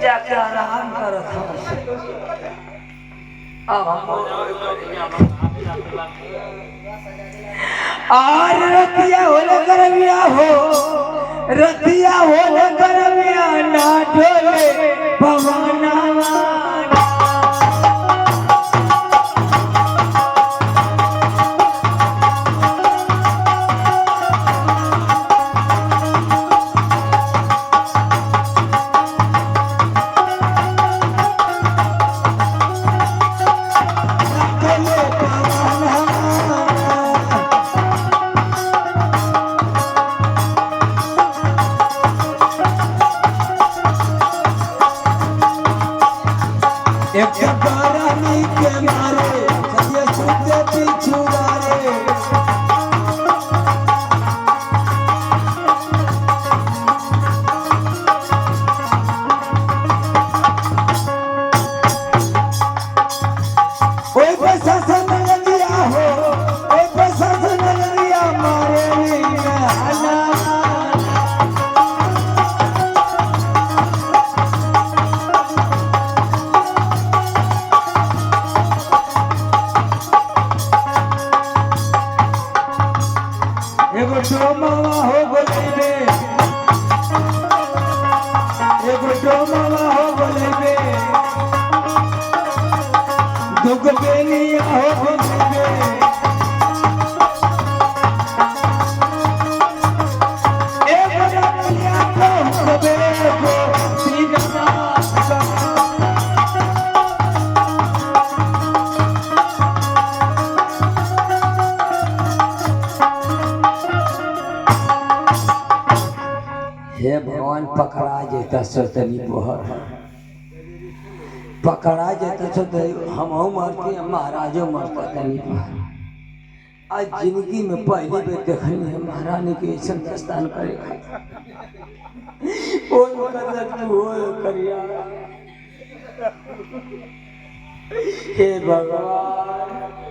जाके आराम करो और रतिया होले करबिया हो रतिया होले करबिया ना ढोले भवनवा एक जगारानी के मारे सदिया सुते पिछुआरे ओए प्रशासन लगिया हो ओए प्रशासन लगिया मारे हना एगो डोमावा हो बोलेबे एगो डोमावा हो बोलेबे दुगो बेलिया हो बोलेबे एगो रतिया को बोलेबे श्री जगन्नाथ पकड़ा जेता सतनी बोहर पकड़ा जेता सो हम मरती महाराजो मरता तनी बोहर आज जिंदगी में पहली बेर देखनी है महारानी के ऐसा दस्तान करे करिया हे भगवान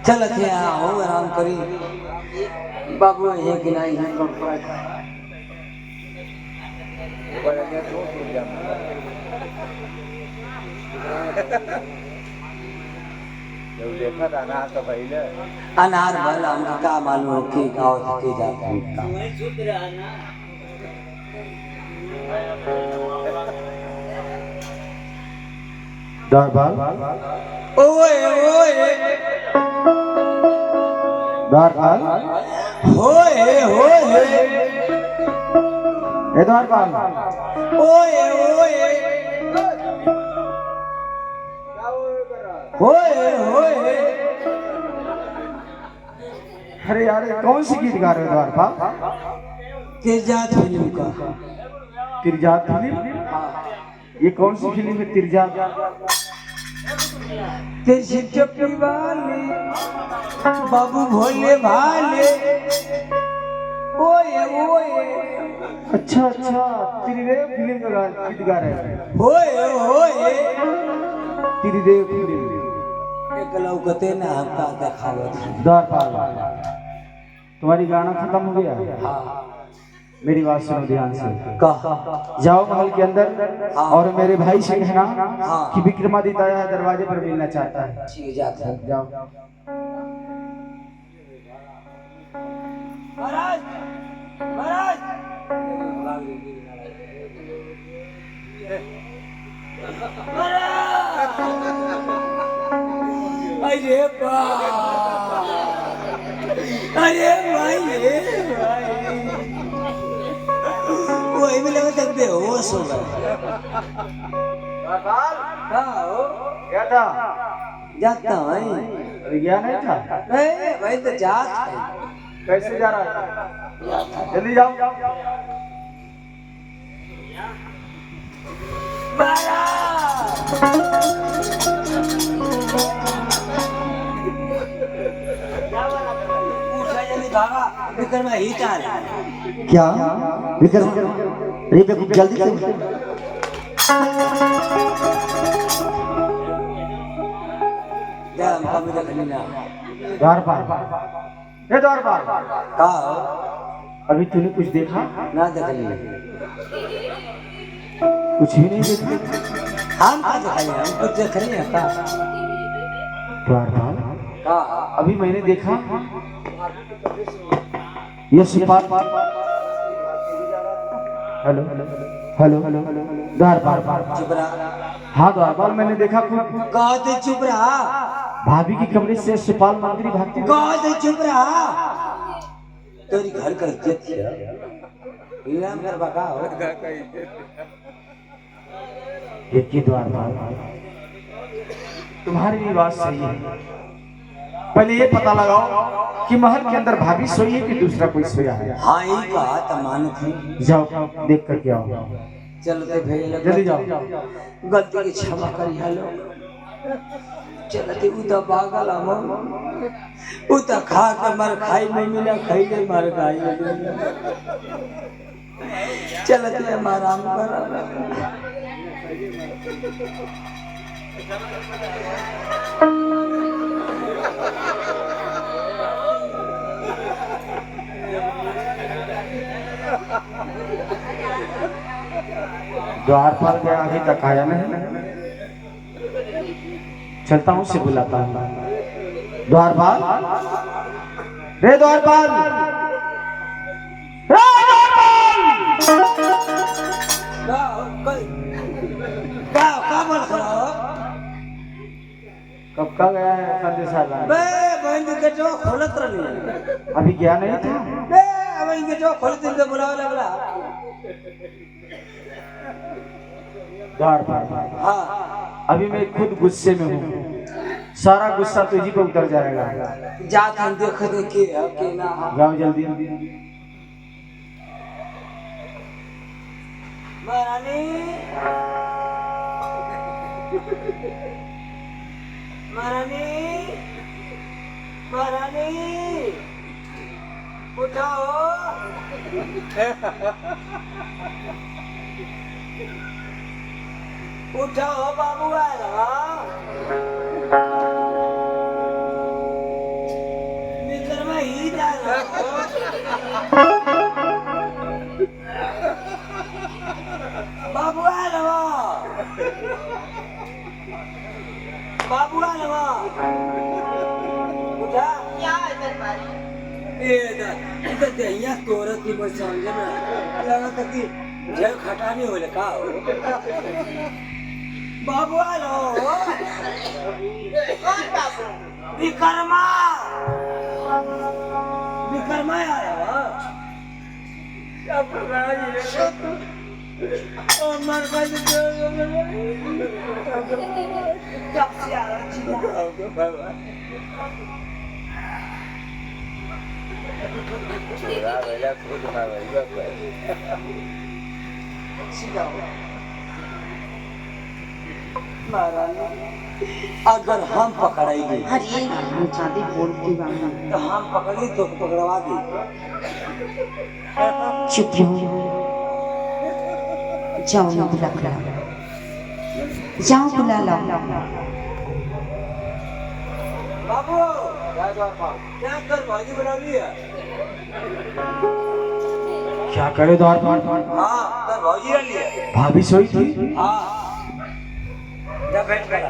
चल थे आओ आराम करी बाबू ये कि नहीं है अनार बल हमका का मालूम हो कि गाँव के जाता है दरबार ओए ओए दरबार होए होए ए दरबार ओए ओए होए होए अरे यार ये कौन सी गीत गा रहे हो दरबार तेजाब फिल्म का तिरजात फिल्म ये कौन सी फिल्म है तिरजात तेजी टपी वाले बाबू भोले भाले ओए ओए अच्छा अच्छा त्रिदेव फिल्म का गीत गा रहे हैं होए होए त्रिदेव फिल्म एक लौकते ना हमका दिखावत दरबार तुम्हारी गाना खत्म हो गया हाँ मेरी बात सुनो ध्यान से कहा जाओ महल के अंदर और मेरे भाई से कहना हाँ। कि विक्रमादित्य आया है दरवाजे पर मिलना चाहता है ठीक जाते हैं जाओ महाराज महाराज अरे अरे भाई वही में लगा तक बेहोश हो गया क्या था जाता भाई अरे गया नहीं था भाई तो जात है कैसे जा रहा है जल्दी जाओ विक्रम ही चाल क्या विक्रम अरे बेवकूफ जल्दी से द्वार पार ये द्वार पार का अभी तूने कुछ देखा ना देखली कुछ भी नहीं देखा हम का देखली हम कुछ देख रहे हैं का द्वार पार का अभी मैंने देखा ये सिपाही हेलो हेलो द्वारपाल चुप रहा हाँ द्वारपाल मैंने देखा कहते चुप रहा भाभी की कमरे से शिपाल मंदिर भागती कहते चुप रहा तेरी घर का इज्जत है इलाम कर बका हो देखिए द्वारपाल तुम्हारी भी बात सही है पहले ये पता लगाओ कि महल के अंदर भाभी सोई है कि दूसरा कोई सोया है हाँ ये कहा तो मानत है जाओ देख कर के आओ चलते भेज जल्दी जाओ गलती की क्षमा करी हेलो चलते उता पागल हम उता खा के मर खाई में मिला खाई ले मर खाई चलते हम आराम कर द्वारपाल गया अभी तक आया नहीं। चलता हूँ उसे बुलाता हूँ। द्वारपाल, रे द्वारपाल, रे द्वारपाल। का बोल रहा हो? कब का गया है संदेशा लाने? बे बहन के जो खोलत रही अभी गया नहीं था। बे अब इनके जो खोलत इनके बुलावे लगला। द्वारपाल, हाँ अभी मैं खुद गुस्से में हूँ। सारा गुस्सा तुझी पे उतर जाएगा। जात हम देख दे के ना जाओ जल्दी। महारानी महारानी महारानी उठाओ। उठाओ बाबू आया मित्र में ही जा रहा बाबू आया बाबू आया उठा क्या है दरबारी? इधर दहिया तोरत की बस समझे ना लगा था कि जय खटानी हो का बाबू आलो कौन बाबू? विक्रमा विक्रमा आया क्या पता है और मर भाई कब से आ रहा है अगर हम पकड़ेंगे अरे चाँदी बोल की बात तो हम पकड़े तो पकड़वा दे। चुप रहो, जाओ ना बुला कर जाओ बुला लाओ। बाबू क्या कर भाजी बना लिया? क्या करे द्वारपाल? हाँ कर भाजी बना लिया। भाभी सोई थी? हाँ जा बैठ कर।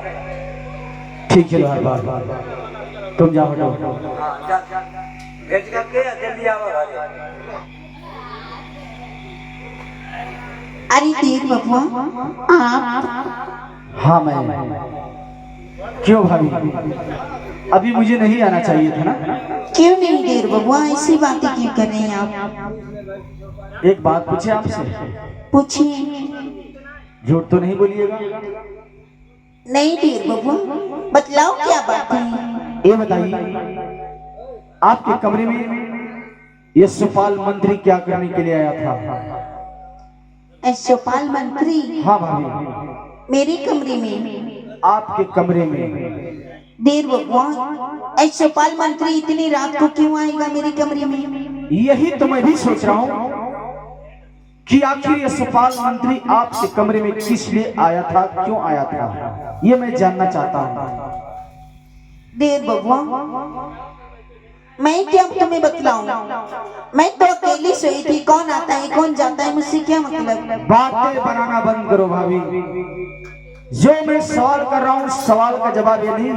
ठीक है द्वारपाल, तुम जाओ हटो। हाँ जा भेज करके जल्दी आओ भाजी। अरे देर बबुआ आप? हाँ मैं। क्यों भाभी, अभी मुझे नहीं आना चाहिए था ना? क्यों नहीं देर बबुआ, ऐसी बातें क्यों कर रहे हैं आप? एक बात पूछे आपसे? पूछिए। झूठ तो नहीं बोलिएगा? नहीं देर बबुआ, बतलाओ क्या बात है? ये बताइए, आपके कमरे में यशपाल मंत्री क्या करने के लिए आया था? यशपाल मंत्री? हाँ भाभी, मेरे कमरे में? आपके कमरे में। देर बबुआ, यशपाल मंत्री इतनी रात को क्यों आएगा मेरे कमरे में? यही तो मैं भी सोच रहा हूँ कि आखिर यशपाल मंत्री आपके कमरे में किस लिए आया था, क्यों आया था, ये मैं जानना चाहता हूँ। देर बबुआ, मैं क्या तुम्हें बतलाऊं? मैं तो अकेली सोई थी, कौन आता है कौन जाता है मुझसे क्या मतलब? बातें बनाना बंद करो भाभी। जो मैं सवाल कर रहा हूँ सवाल का जवाब ये नहीं,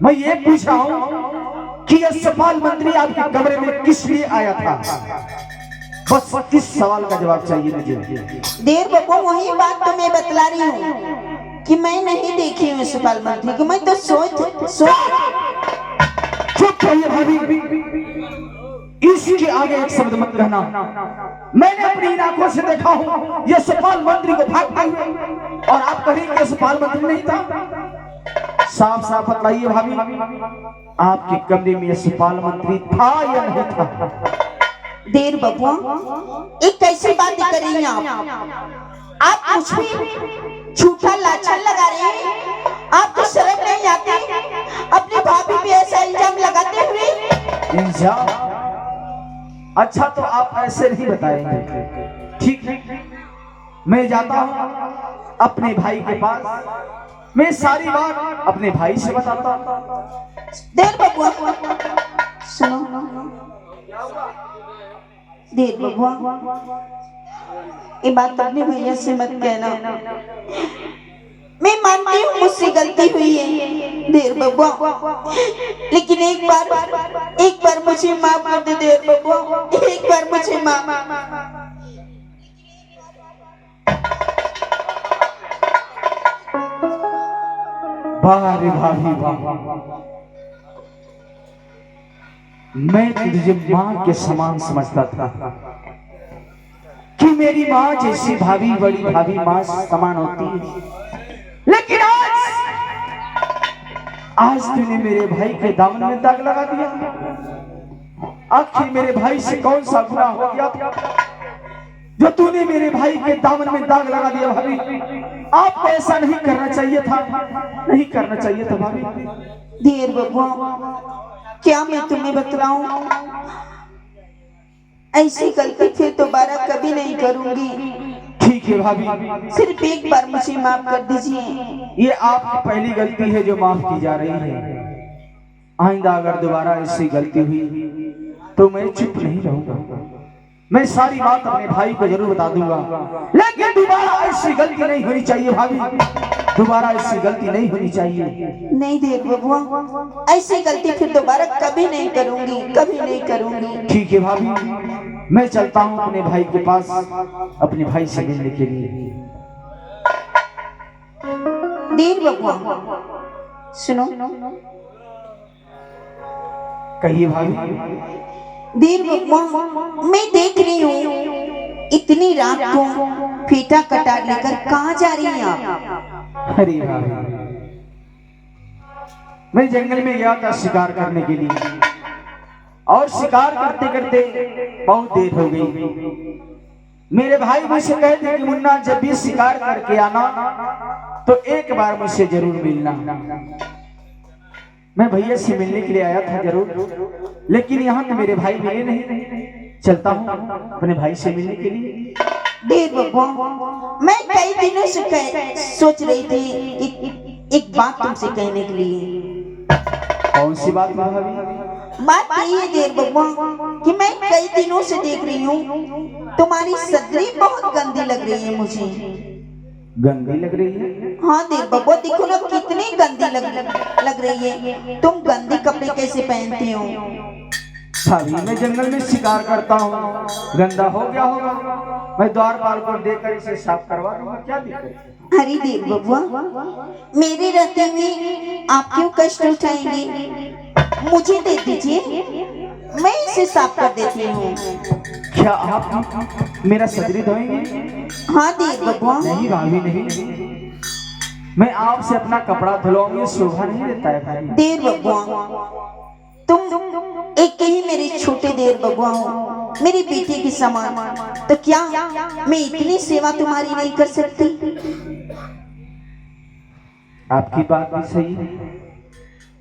मैं ये पूछ रहा हूँ कि यशपाल मंत्री आपके कमरे में किस लिए आया था, बस किस सवाल का जवाब चाहिए मुझे। देर बबुआ, वही बात तो मैं बतला रही हूँ कि मैं नहीं देखी हूँ यशपाल मंत्री को, मैं तो सोच चुप रहिए भाभी, इसके आगे एक शब्द मत कहना। मैंने अपनी आंखों से देखा हूँ यशपाल मंत्री को भागते हुए, और आप कहें कि यशपाल मंत्री नहीं था? साफ साफ बताइए भाभी, आपके कमरे में यशपाल मंत्री था या नहीं था? देर बबुआ, एक कैसी बातें कर रही हैं आप कुछ भी झूठा लाछन लगा रहे हैं। आपको शर्म नहीं आती अपनी भाभी पे ऐसा इल्जाम लगाते हुए? इल्जाम? अच्छा तो आप ऐसे नहीं बताएंगे, ठीक है। मैं जाता हूँ अपने भाई के पास, मैं सारी बात अपने भाई से बताता हूँ। देर बबुआ सुनो, देर बबुआ, ये बात अपने भैया से मत कहना। मैं मानती हूँ मुझसे गलती हुई है देर बबुआ, लेकिन एक बार मुझे माफ कर दे देर बबुआ, एक बार मुझे माफ। वाह रे भाभी वाह, मैं तुझे माँ के समान समझता था कि मेरी माँ जैसी भाभी, बड़ी भाभी माँ समान होती है, लेकिन आज तूने मेरे भाई के दामन में दाग लगा दिया। आखिर मेरे भाई से कौन सा गुनाह हो गया था जो तूने मेरे भाई के दामन में दाग लगा दिया? भाभी, आपको ऐसा नहीं करना चाहिए था, नहीं करना चाहिए था भाभी। देर बबुआ, क्या मैं तुम्हें बतलाऊं, ऐसी गलती फिर दोबारा कभी नहीं करूंगी। ठीक है भाभी, सिर्फ एक बार मुझे माफ कर दीजिए। ये आपकी पहली गलती है जो माफ की जा रही है। आइंदा अगर दोबारा ऐसी गलती हुई तो मैं चुप नहीं रहूंगा, मैं सारी बात अपने भाई को जरूर बता दूंगा, लेकिन दोबारा ऐसी गलती नहीं होनी चाहिए भाभी, दोबारा ऐसी गलती नहीं होनी चाहिए। नहीं देर बबुआ, ऐसी गलती फिर दोबारा कभी नहीं करूंगी, कभी नहीं करूंगी। ठीक है भाभी, मैं चलता हूँ अपने भाई के पास, अपने भाई से मिलने के लिए। देर बबुआ सुनो, कहिए भाभी। देर बबुआ, मैं देख रही हूँ इतनी रात को फीता कटार लेकर कहाँ जा रही हैं आप? अरे भाभी, मैं जंगल में गया था शिकार करने के लिए, और शिकार करते करते बहुत देर हो गई। मेरे भाई मुझसे कहते कि मुन्ना जब भी शिकार करके आना तो एक बार मुझसे जरूर मिलना। मैं भैया से मिलने के लिए आया था जरूर, लेकिन यहाँ तो मेरे भाई मिले नहीं। चलता हूँ अपने भाई से मिलने के लिए। देर बबुआ, मैं कई दिनों से सोच रही थी एक बात तुमसे कहने के लिए। कौन सी बात भाभी? बात यही है देर बबुआ कि मैं कई दिनों से देख रही हूँ तुम्हारी सदरी बहुत गंदी लग रही है मुझे। गंदी लग रही है? हाँ देर बबुआ, देखो ना कितनी गंदी लग रही है। तुम गंदे कपड़े कैसे पहनते हो? भाभी, मैं जंगल में शिकार करता हूँ, गंदा हो गया होगा, मैं द्वारपाल को देकर इसे साफ करवा दूंगा, क्या दिक्कत? अरे देर बबुआ, मेरे रहते हुए आप क्यों कष्ट उठाएंगे? मुझे दे दीजिए, मैं इसे साफ कर देती हूँ। क्या आप मेरा सदरी धोएंगे? हाँ देर बबुआ। नहीं भाभी, नहीं, मैं आपसे अपना कपड़ा धुलवाऊंगी, शोभा नहीं देता है भाई। देर बबुआ, तुम एक ही मेरे छोटे देर बबुआ हो, मेरी बेटी की समान, तो क्या मैं इतनी सेवा तुम्हारी नहीं कर सकती? आपकी बात भी सही है,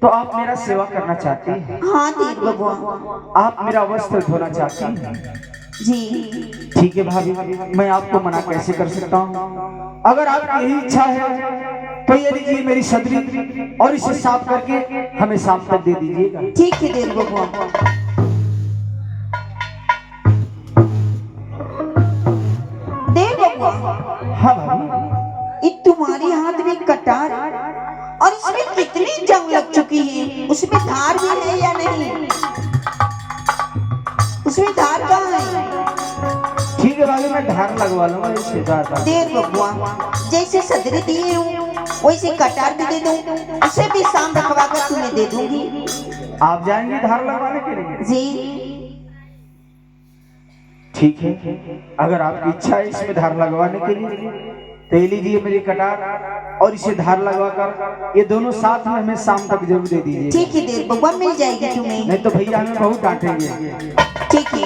तो आप मेरा सेवा करना चाहती हैं? हाँ देर बबुआ। आप मेरा वस्त्र धोना चाहती हैं? जी। ठीक है भाभी, मैं आपको मना कैसे कर सकता हूँ? अगर आपकी यही इच्छा है तो ये लीजिए मेरी सदरी, और इसे साफ करके हमें शाम तक दे दीजिएगा। ठीक है देर बबुआ। देर बबुआ, हाँ भाभी। ये तुम्हारे हाथ में कटार और इसमें कितनी जंग लग चुकी है, उसमें धार भी है या नहीं? उसमें धार कहाँ है? ठीक है भाभी, मैं धार लगवा लूंगा इसे। देर बबुआ, जैसे सदरी दिए हूँ वैसे कटार भी दे दूँ, उसे भी शाम रखवा कर तुम्हें दे दूंगी। आप जाएंगे धार लगवाने के लिए? जी। ठीक है, अगर आपकी इच्छा है इसमें धार लगवाने के लिए तो ये लीजिए मेरी कटार, और इसे धार लगवाकर ये दोनों साथ में हमें शाम तक जरूर दे दीजिए। ठीक है देर बबुआ, मिल जाएगी तुम्हें। नहीं तो भैया हमें बहुत डांटेंगे। ठीक है,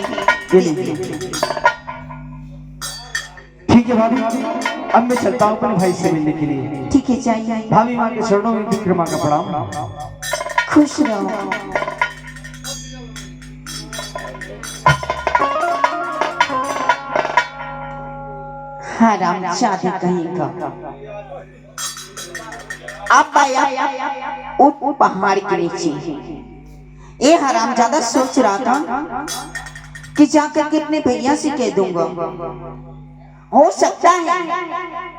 ये लीजिए। ठीक है भाभी, अब मैं चलता हूँ अपने भाई से मिलने के लिए। ठीक है, चाहिए। भाभी माँ के चरणों में विक्रमा का प्रणाम। खुश रहो। हराम जादे कहेगा। आप आया उठ पहाड़ के नीचे। ये हरामजादा सोच रहा था कि जाकर के अपने भैया से कह दूंगा। हो सकता है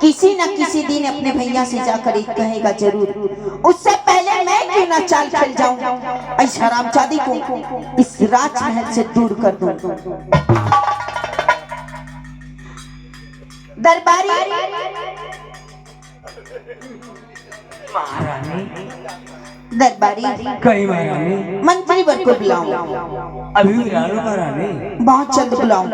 किसी न किसी दिन अपने भैया से जाकर एक कहेगा जरूर। उससे पहले मैं क्यों ना चाल चल जाऊं, इस हरामजादी को इस राजमहल से दूर कर दूं। दरबारी महारानी, दरबारी कहीं महारानी, मंत्री वर को बुलाऊं। अभी बुला लो महारानी। बहुत जल्द बुलाऊं।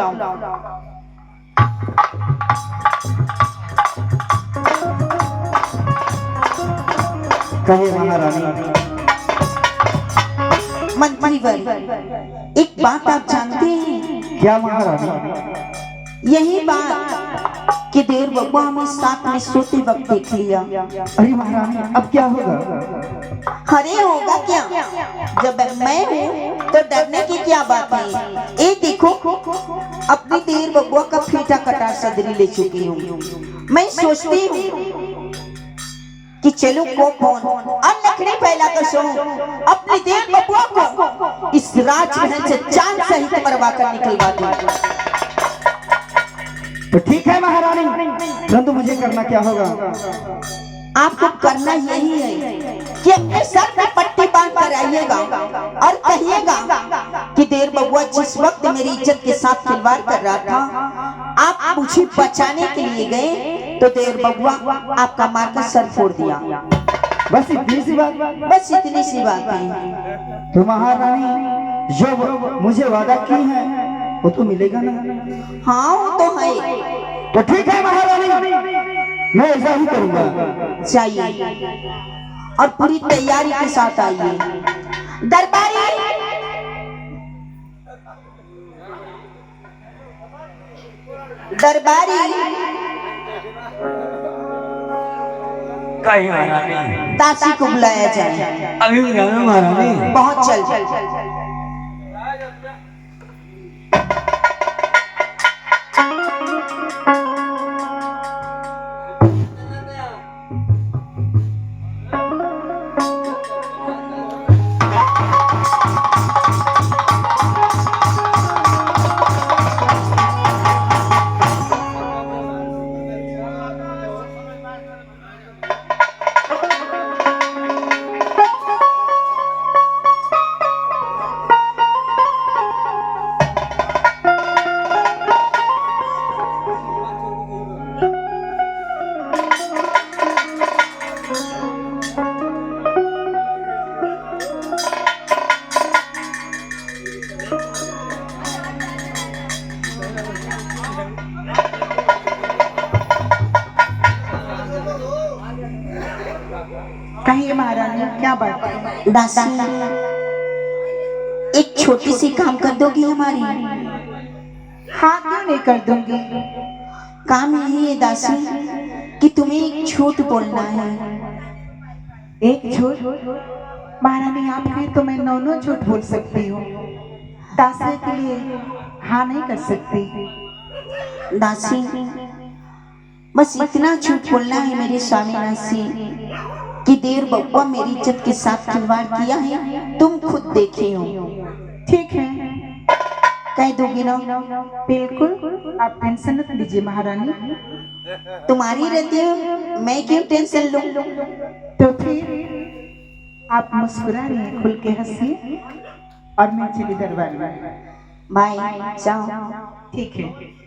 कहिए महारानी। मंत्री वर, एक बात आप जानते हैं? क्या महारानी? यही बात कि देर बबुआ हमें साथ में सोते वक्त देख लिया। अरे महारानी, अब क्या होगा? अरे होगा क्या, जब मैं हूँ तो डरने की क्या बात है। ए देखो, अपनी देर बबुआ का फीटा कटार सदरी ले चुकी हूँ। मैं सोचती हूँ कि चलो को कौन और लकड़ी फैला कर सो अपनी देर बबुआ को इस राजमहल से चांद सहित मरवा कर निकलवा दूं। तो ठीक है महारानी, परंतु मुझे करना क्या होगा? आपको करना यही है कि अपने सर पे पट्टी बांध कर आइएगा और कहिएगा कि देर बबुआ जिस वक्त मेरी इज्जत के साथ खिलवाड़ कर रहा था, आप मुझे बचाने के लिए गए तो देर बबुआ आपका मारकर सर फोड़ दिया। बस इतनी सी बात? बस इतनी सी बात है। तो महारानी, जो मुझे वादा की है वो तो मिलेगा ना? हाँ वो तो है। तो ठीक है महारानी, मैं ऐसा ही करूंगा। जाइए और पूरी तैयारी के साथ आइए। दरबारी, दरबारी कहीं महारानी, दासी को बुलाया जाए। अभी बुला लो महारानी। बहुत जल्द। कहिए महारानी, क्या बात है? दासी, एक छोटी सी काम कर दोगी हमारी? हाँ, क्यों नहीं कर दूंगी। काम यही है दासी कि तुम्हें एक झूठ बोलना है। एक झूठ? महारानी, आप कहें तो मैं नौ झूठ बोल सकती हूँ। दासी के लिए हाँ नहीं कर सकती। दासी, बस इतना झूठ बोलना है मेरे स्वामीनाथ से कि देर बबुआ मेरी इज्जत के साथ खिलवाड़ किया है, तुम खुद देखे हो। ठीक है, कह दोगी ना? बिल्कुल, आप टेंशन मत लीजिए महारानी। तुम्हारी रहती है, मैं क्यों टेंशन लूं? तो फिर आप मुस्कुरा रही हैं, खुल के हंसिए और मैं चली दरबार में। भाई जाओ। ठीक है।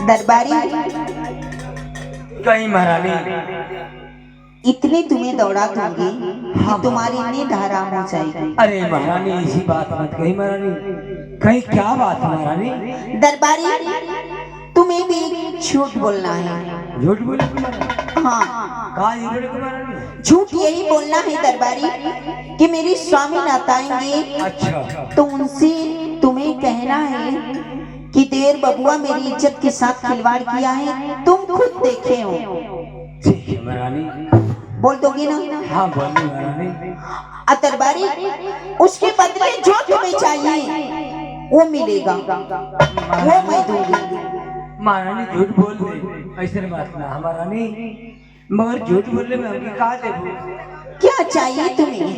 दरबारी, दरबारी, कहीं महारानी, इतने तुम्हें दौड़ा दूंगी कि तुम्हारी नींद हराम हो जाएगी। अरे महारानी ऐसी बात मत कही महारानी। कहीं क्या बात है महारानी? दरबारी, तुम्हें भी झूठ बोलना है। झूठ बोले महारानी? हाँ, कहा झूठ महारानी? झूठ यही बोलना है दरबारी कि मेरे स्वामी नाथ आएंगे अच्छा, तो उनसे तुम्हें कहना है कि देर बबुआ मेरी इज्जत के साथ खिलवाड़ किया है, तुम खुद देखे हो। ठीक है महारानी। बोल दोगी ना? हाँ बोलिए महारानी। दरबारी, उसके बदले जो तुम्हें चाहिए वो मिलेगा, वो मैं दूंगी। महारानी झूठ बोल दे, ऐसे बात ना महारानी। मगर झूठ बोलने में हमके कहा देबू? क्या चाहिए तुम्हें?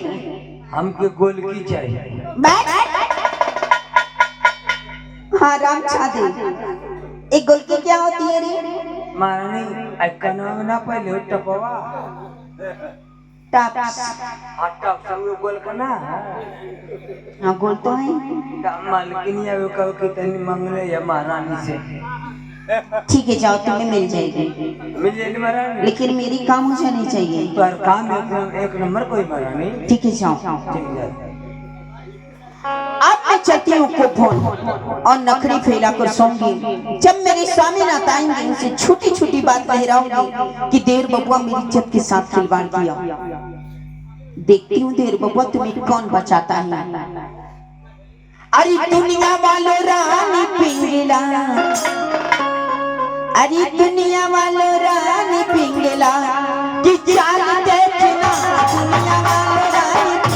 हमके गोलकी चाहिए। हाँ राम छादे, एक गोलकी क्या होती है रे? महारानी अकना ना पहले टपवा टाप। टप सब गोल करना। हाँ गोल तो है। मालकिनी आवे कहो कि तनी मंगले या महारानी से। ठीक है जाओ, तुम्हें मिल जाएगी। मिल जाएगी महारानी, लेकिन मेरी काम हो जानी चाहिए। पर काम एक नंबर कोई महारानी। ठीक है जाओ। ठीक है। अब मैं चलती हूँ कुफोन और नखरी फैला कर सोऊंगी। जब मेरे स्वामी नाथ आएंगे उनसे छोटी छोटी बात बहराऊंगी कि देर बबुआ मेरी इज्जत के साथ खिलवाड़ किया। देखती हूँ देर बबुआ तुम्हें कौन बचाता है। अरे दुनिया वालों रानी पिंगला, अरे दुनिया वालों रानी पिंगला कि चाल देखना। दुनिया वालों रानी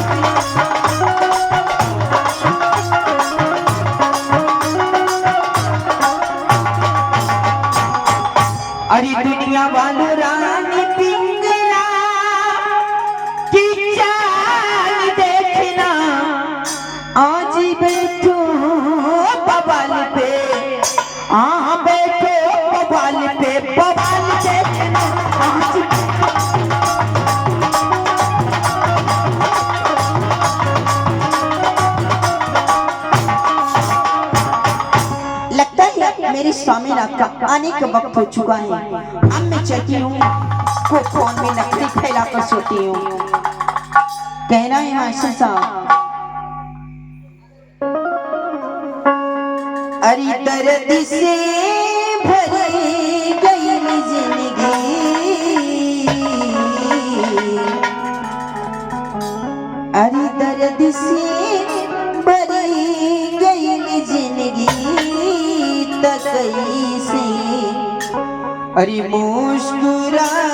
अरे दुनिया वालों रानी पिंगला की चाल देखना। आज बैठो बवाल पे, बैठो बवाल पे, बवाल देखना। आज लगता है मेरे स्वामीनाथ का आने का वक्त हो चुका है। अब मैं चलती हूँ को फोन में नकली फैला कर सोती हूँ। कहना है मास्टर साहब, अरे दर्द से भरी गई जिंदगी, अरे दर्द से भरी गई जिंदगी तकई से। अरे मुस्कुराए